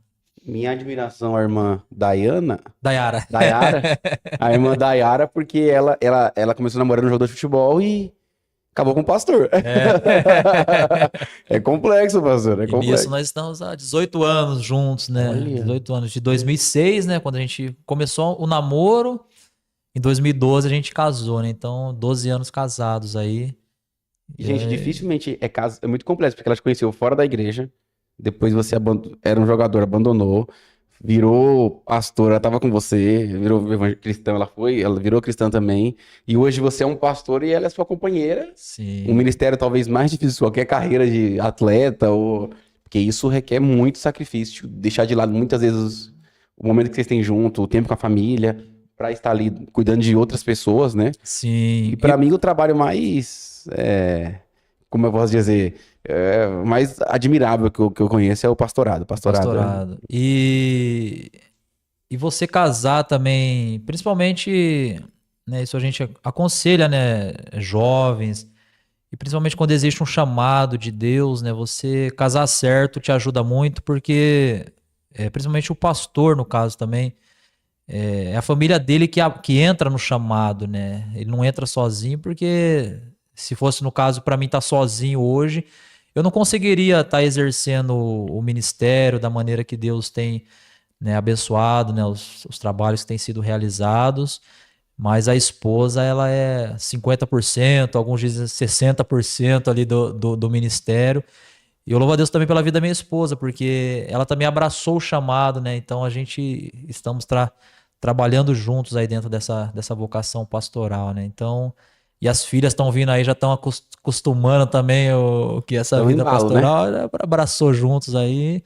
Minha admiração à irmã Dayana, Dayara. Dayara, a irmã Dayara, porque ela começou namorando um jogador de futebol e acabou com o pastor. É complexo, pastor, é E nisso complexo. nós estamos há 18 anos juntos, né? Olha, 18 anos. De 2006, né? Quando a gente começou o namoro, em 2012 a gente casou, né? Então, 12 anos casados aí. E gente, dificilmente é caso, é muito complexo, porque ela te conheceu fora da igreja, depois você era um jogador, abandonou, virou pastor, ela tava com você, virou cristã, ela virou cristã também, e hoje você é um pastor e ela é sua companheira, um sim, ministério talvez mais difícil de qualquer carreira de atleta, ou porque isso requer muito sacrifício, deixar de lado muitas vezes o momento que vocês têm junto, o tempo com a família, pra estar ali cuidando de outras pessoas, né? E sim. pra mim o trabalho mais, como eu posso dizer, mais admirável que eu conheço é o pastorado. Pastorado Pastorado. E você casar também, principalmente, né? Isso a gente aconselha, né? Jovens. E principalmente quando existe um chamado de Deus, né? Você casar certo te ajuda muito, porque principalmente o pastor, no caso também, é a família dele que entra no chamado, né? Ele não entra sozinho, porque se fosse no caso para mim estar sozinho hoje, eu não conseguiria estar exercendo o ministério da maneira que Deus tem, né, abençoado, né, os trabalhos que têm sido realizados. mas a esposa, ela é 50%, alguns dizem 60% ali do ministério. E eu louvo a Deus também pela vida da minha esposa, porque ela também abraçou o chamado, né? Então a gente estamos trabalhando juntos aí dentro dessa vocação pastoral, né? Então, e as filhas estão vindo aí, já estão acostumando também o que essa Então, vida embalo, né? pastoral abraçou juntos aí.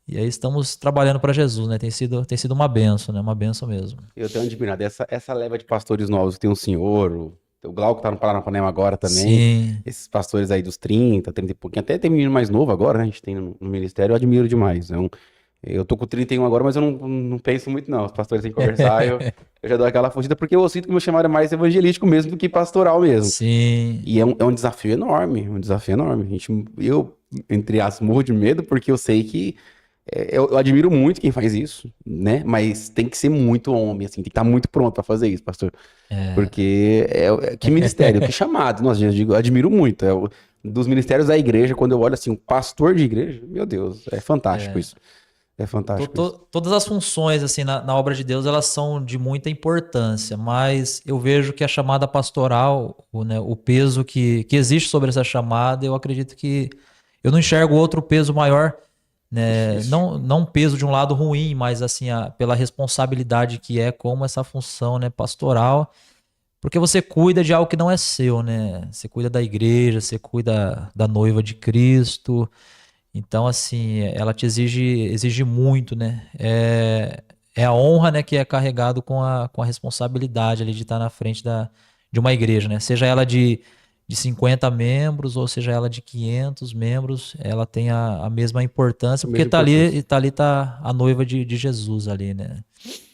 E aí estamos trabalhando para Jesus, né? Tem sido uma benção, né? Uma benção mesmo. Eu tenho admirado essa leva de pastores novos. Tem o senhor, o Glauco tá no Paranapanema agora também. Sim, Esses pastores aí dos 30 e pouquinho. Até tem menino mais novo agora, né? A gente tem no ministério, eu admiro demais. Eu tô com 31 agora, mas eu não penso muito, não. Os pastores têm que conversar, eu já dou aquela fugida, porque eu sinto que o meu chamado é mais evangelístico mesmo do que pastoral mesmo. sim, E é um desafio enorme, um desafio enorme. Eu, entre aspas, morro de medo, porque eu sei que eu admiro muito quem faz isso, né? Mas tem que ser muito homem, assim, tem que estar muito pronto para fazer isso, pastor. Porque que ministério, que chamado. Nossa, eu digo, eu admiro muito. Dos ministérios da igreja, quando eu olho assim, um pastor de igreja, meu Deus, é fantástico isso. É fantástico isso. Todas as funções assim na obra de Deus, elas são de muita importância, mas eu vejo que a chamada pastoral, né, o peso que existe sobre essa chamada, eu acredito que eu não enxergo outro peso maior, né? Difícil. Não um peso de um lado ruim, mas assim pela responsabilidade que é como essa função, né, pastoral, porque você cuida de algo que não é seu, né? Você cuida da igreja, você cuida da noiva de Cristo. Então, assim, ela te exige muito, né? É a honra, né, que é carregado com a responsabilidade ali de estar na frente de uma igreja, né? Seja ela de 50 membros ou seja ela de 500 membros, ela tem a mesma importância, A porque mesma importância. tá a noiva de Jesus ali, né?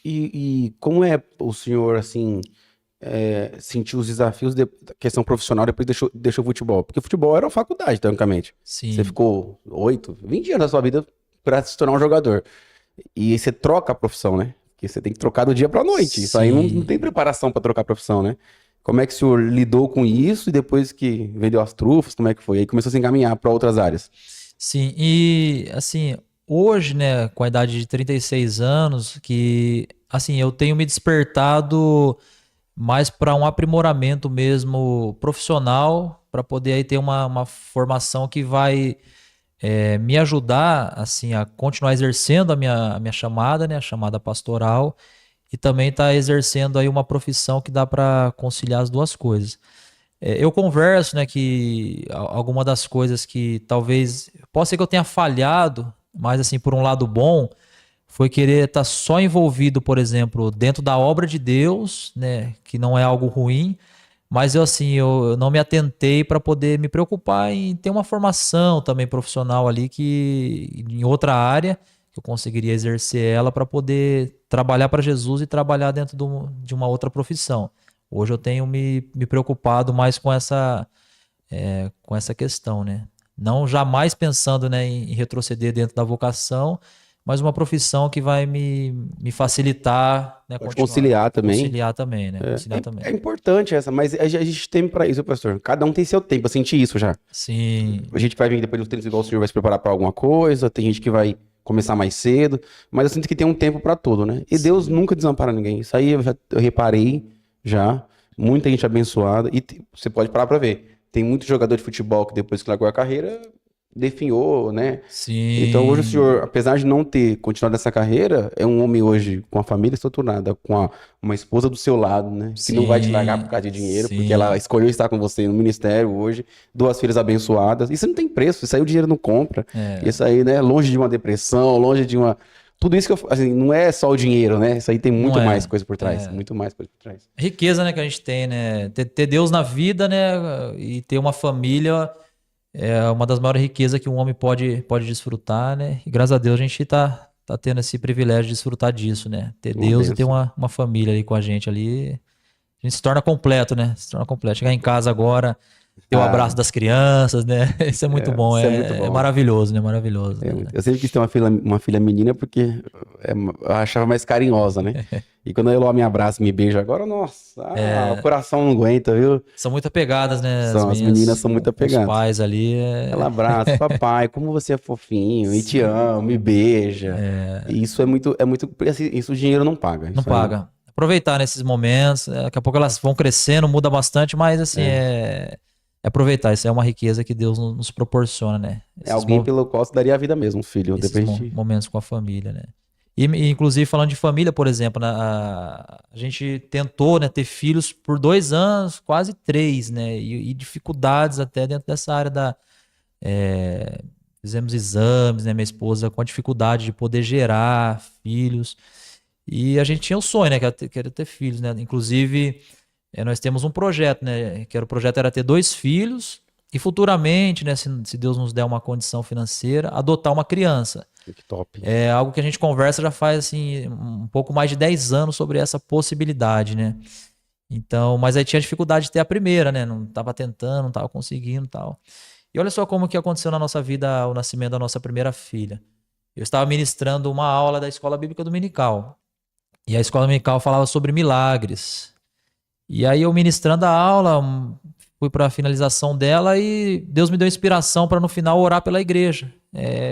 E como é o senhor, assim, sentiu os desafios da questão profissional depois deixou o futebol? Porque o futebol era uma faculdade, teoricamente. Você Sim, ficou 20 anos da sua vida para se tornar um jogador. E aí você troca a profissão, né? Porque você tem que trocar do dia pra noite. Isso aí não tem sim. preparação pra trocar a profissão, né? Como é que o senhor lidou com isso e depois que vendeu as trufas, como é que foi? Aí começou a se encaminhar para outras áreas. Sim, e assim, hoje, né, com a idade de 36 anos, que assim, eu tenho me despertado mais para um aprimoramento mesmo profissional, para poder aí ter uma formação que vai me ajudar assim a continuar exercendo a minha chamada, né, a chamada pastoral, e também estar exercendo aí uma profissão que dá para conciliar as duas coisas. Eu converso, né, que alguma das coisas que talvez possa ser que eu tenha falhado, mas assim, por um lado bom, foi querer estar só envolvido, por exemplo, dentro da obra de Deus, né, que não é algo ruim, mas eu assim, eu não me atentei para poder me preocupar em ter uma formação também profissional ali que em outra área que eu conseguiria exercer ela para poder trabalhar para Jesus e trabalhar dentro de uma outra profissão. Hoje eu tenho me preocupado mais com essa questão, né? Não jamais pensando, né, em retroceder dentro da vocação, mas uma profissão que vai me facilitar, né, Pode continuar. conciliar também. Conciliar também, né? Conciliar É também. importante essa, mas a gente tem para isso, pastor. Cada um tem seu tempo, eu senti isso já. Sim, A gente vai vir depois dos 30 igual o senhor vai se preparar para alguma coisa, tem gente que vai começar mais cedo, mas eu sinto que tem um tempo para tudo, né? E Deus sim. nunca desampara ninguém. Isso aí eu reparei já. Muita gente abençoada. E você pode parar para ver. Tem muito jogador de futebol que depois que largou a carreira, definhou, né? Então hoje o senhor, Sim. apesar de não ter continuado essa carreira, é um homem hoje com a família estruturada, uma esposa do seu lado, né? Que não vai te largar por Sim. causa de dinheiro, porque ela Sim. escolheu estar com você no ministério hoje, duas filhas abençoadas. Isso não tem preço, isso aí o dinheiro não compra. É, Isso aí, né? Longe de uma depressão, longe de uma. Tudo isso que assim, não é só o dinheiro, né? Isso aí tem não muito mais é. coisa por trás, É. muito mais coisa por trás. Riqueza, né, que a gente tem, né? Ter Deus na vida, né? E ter uma família é uma das maiores riquezas que um homem pode desfrutar, né? E graças a Deus a gente tá tendo esse privilégio de desfrutar disso, né? Ter Uma Deus e ter benção. uma família ali com a gente ali. A gente se torna completo, né? Se torna completo. Chegar em casa agora, ter o abraço Ah, das crianças, né? Isso é muito bom, isso é muito é bom. maravilhoso, né? Maravilhoso, né? Eu sempre quis ter uma filha menina porque eu achava mais carinhosa, né? E quando a Eloá me abraça, me beija agora, nossa, o coração não aguenta, viu? São muito apegadas, né? As As meninas meninas são muito com os apegadas. pais ali. Ela abraça, papai, como você é fofinho, e te Sim. amo, me beija. E isso é muito, porque assim, isso o dinheiro não paga. Não Isso aí, paga. aproveitar nesses momentos. Daqui a pouco elas vão crescendo, muda bastante, mas assim, é aproveitar. Isso é uma riqueza que Deus nos proporciona, né? É alguém pelo qual você daria a vida mesmo, filho. Esses Depende. momentos com a família, né? E inclusive falando de família, por exemplo, né, a gente tentou, né, ter filhos por 2 anos, quase 3, né? E dificuldades até dentro dessa área da fizemos exames, né? Minha esposa com a dificuldade de poder gerar filhos. E a gente tinha o sonho, né? Que era ter filhos, né? Inclusive, nós temos um projeto, né? O projeto era ter 2 filhos e futuramente, né? Se Deus nos der uma condição financeira, adotar uma criança. Que top. É algo que a gente conversa já faz, assim, um pouco mais de 10 anos sobre essa possibilidade, né? Então, mas aí tinha dificuldade de ter a primeira, né? Não estava tentando, não estava conseguindo e tal. E olha só como que aconteceu na nossa vida o nascimento da nossa primeira filha. Eu estava ministrando uma aula da Escola Bíblica Dominical. E a Escola Dominical falava sobre milagres. E aí eu ministrando a aula, fui para a finalização dela e Deus me deu inspiração para no final orar pela igreja.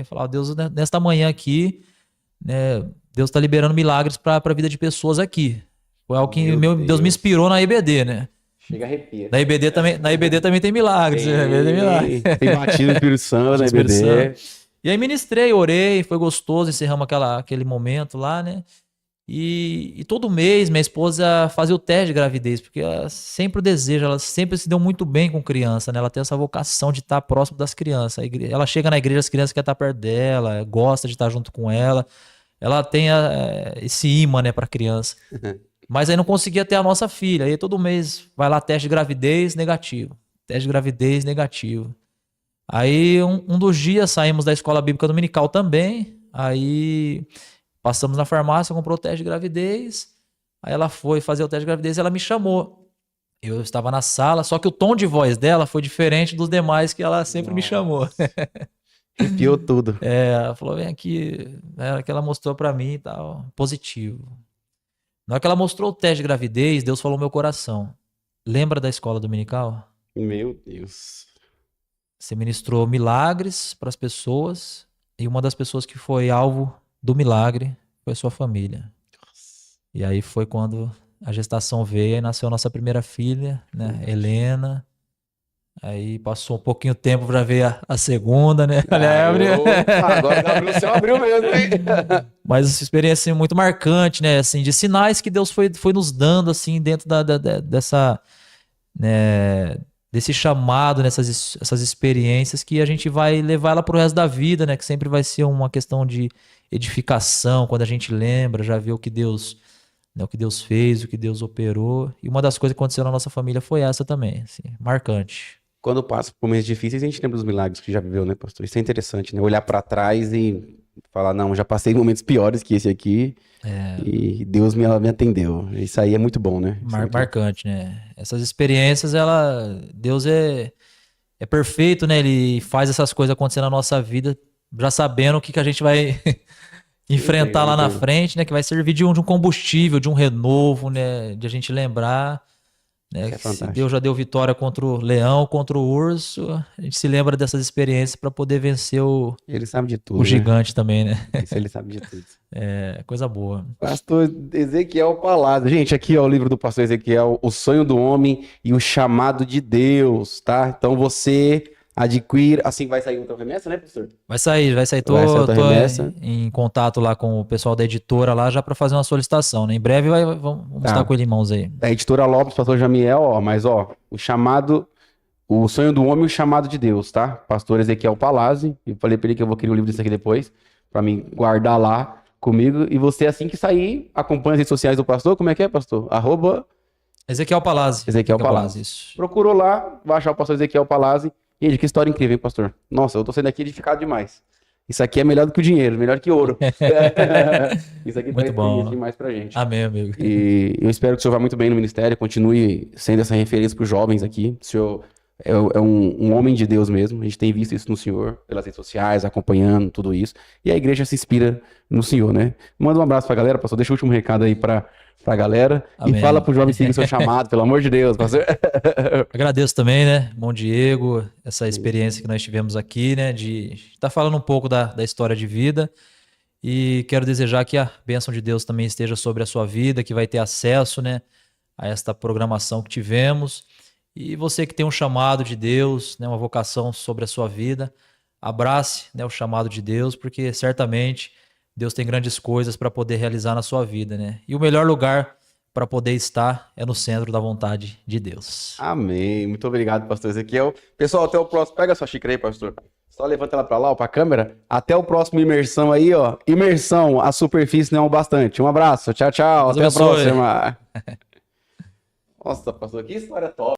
Falar, Deus, nesta manhã aqui, né, Deus está liberando milagres para a vida de pessoas aqui. Foi algo que Deus me inspirou na IBD, né? Chega a arrepia. Na IBD também tem milagres. Tem batido o Espírito Santo na IBD. E aí ministrei, orei, foi gostoso, encerramos aquele momento lá, né? E todo mês minha esposa fazia o teste de gravidez, porque ela sempre o deseja, ela sempre se deu muito bem com criança, né? Ela tem essa vocação de estar próximo das crianças. Ela chega na igreja, as crianças querem estar perto dela, gosta de estar junto com ela. Ela tem esse imã, né, para criança. Mas aí não conseguia ter a nossa filha. Aí todo mês vai lá, teste de gravidez negativo. Teste de gravidez negativo. Aí um dos dias saímos da Escola Bíblica Dominical também. Aí passamos na farmácia, comprou o teste de gravidez. Aí ela foi fazer o teste de gravidez e ela me chamou. Eu estava na sala, só que o tom de voz dela foi diferente dos demais que ela sempre me chamou. Arrepiou tudo. Ela falou, vem aqui. Era que ela mostrou pra mim e tal, positivo. Na hora que ela mostrou o teste de gravidez, Deus falou no meu coração. Lembra da escola dominical? Meu Deus. Você ministrou milagres para as pessoas e uma das pessoas que foi alvo do milagre foi a sua família. E aí foi quando a gestação veio e nasceu a nossa primeira filha, né, Helena. Aí passou um pouquinho de tempo para ver a segunda, né? Agora o céu abriu mesmo, hein? Mas essa experiência muito marcante, né? Assim, de sinais que Deus foi nos dando, assim, dentro dessa, né, desse chamado, essas experiências que a gente vai levar ela pro resto da vida, né? Que sempre vai ser uma questão de edificação, quando a gente lembra, já vê o que Deus fez, o que Deus operou. E uma das coisas que aconteceu na nossa família foi essa também, assim, marcante. Quando passa por momentos difíceis, a gente lembra dos milagres que já viveu, né, pastor? Isso é interessante, né? Olhar pra trás e falar, não, já passei momentos piores que esse aqui e Deus me atendeu. Isso aí é muito bom, né? Marcante, né? Essas experiências, Deus é perfeito, né? Ele faz essas coisas acontecer na nossa vida, já sabendo o que a gente vai enfrentar lá na frente, né? Que vai servir de um combustível, de um renovo, né? De a gente lembrar, né? Que se Deus já deu vitória contra o leão, contra o urso, a gente se lembra dessas experiências para poder vencer Ele sabe de tudo, o gigante, né? Também, né? Isso ele sabe de tudo. Coisa boa. Pastor Ezequiel Palazzo. Gente, aqui é o livro do pastor Ezequiel, O Sonho do Homem e o Chamado de Deus, tá? Então você adquire, assim vai sair outra remessa, né, professor? Vai sair. Tô em contato lá com o pessoal da editora lá já para fazer uma solicitação, né? Em breve vamos estar com ele em mãos aí. Da editora Lopes, pastor Jamiel, o Sonho do Homem e o Chamado de Deus, tá? Pastor Ezequiel Palazzo. Eu falei pra ele que eu vou querer o livro desse aqui depois, pra mim guardar lá comigo. E você, assim que sair, acompanha as redes sociais do pastor. Como é que é, pastor? Ezequiel Palazzo. Ezequiel Palazzo. Isso. Procurou lá, vai achar o pastor Ezequiel Palazzo. Gente, que história incrível, hein, pastor? Nossa, eu tô saindo aqui edificado demais. Isso aqui é melhor do que o dinheiro, melhor que ouro. Isso aqui muito bom demais pra gente. Amém, amigo. E eu espero que o senhor vá muito bem no ministério, continue sendo essa referência pros jovens aqui. O senhor é um homem de Deus mesmo. A gente tem visto isso no senhor, pelas redes sociais, acompanhando tudo isso. E a igreja se inspira no senhor, né? Manda um abraço pra galera, pastor. Deixa o último recado aí pra galera. Amém. E fala pro jovem seguir o seu chamado, pelo amor de Deus, pastor. Agradeço também, né, irmão Diego, essa experiência que nós tivemos aqui, né, de estar falando um pouco da história de vida. E quero desejar que a bênção de Deus também esteja sobre a sua vida, que vai ter acesso, né, a esta programação que tivemos. E você que tem um chamado de Deus, né, uma vocação sobre a sua vida, abrace, né, o chamado de Deus, porque certamente Deus tem grandes coisas para poder realizar na sua vida, né? E o melhor lugar para poder estar é no centro da vontade de Deus. Amém. Muito obrigado, pastor Ezequiel. Pessoal, até o próximo. Pega a sua xícara aí, pastor. Só levanta ela para lá, para a câmera. Até o próximo imersão aí, ó. Imersão, a superfície não é o bastante. Um abraço. Tchau, tchau. Deus Até a abençoe. próxima. Nossa, pastor, que história top.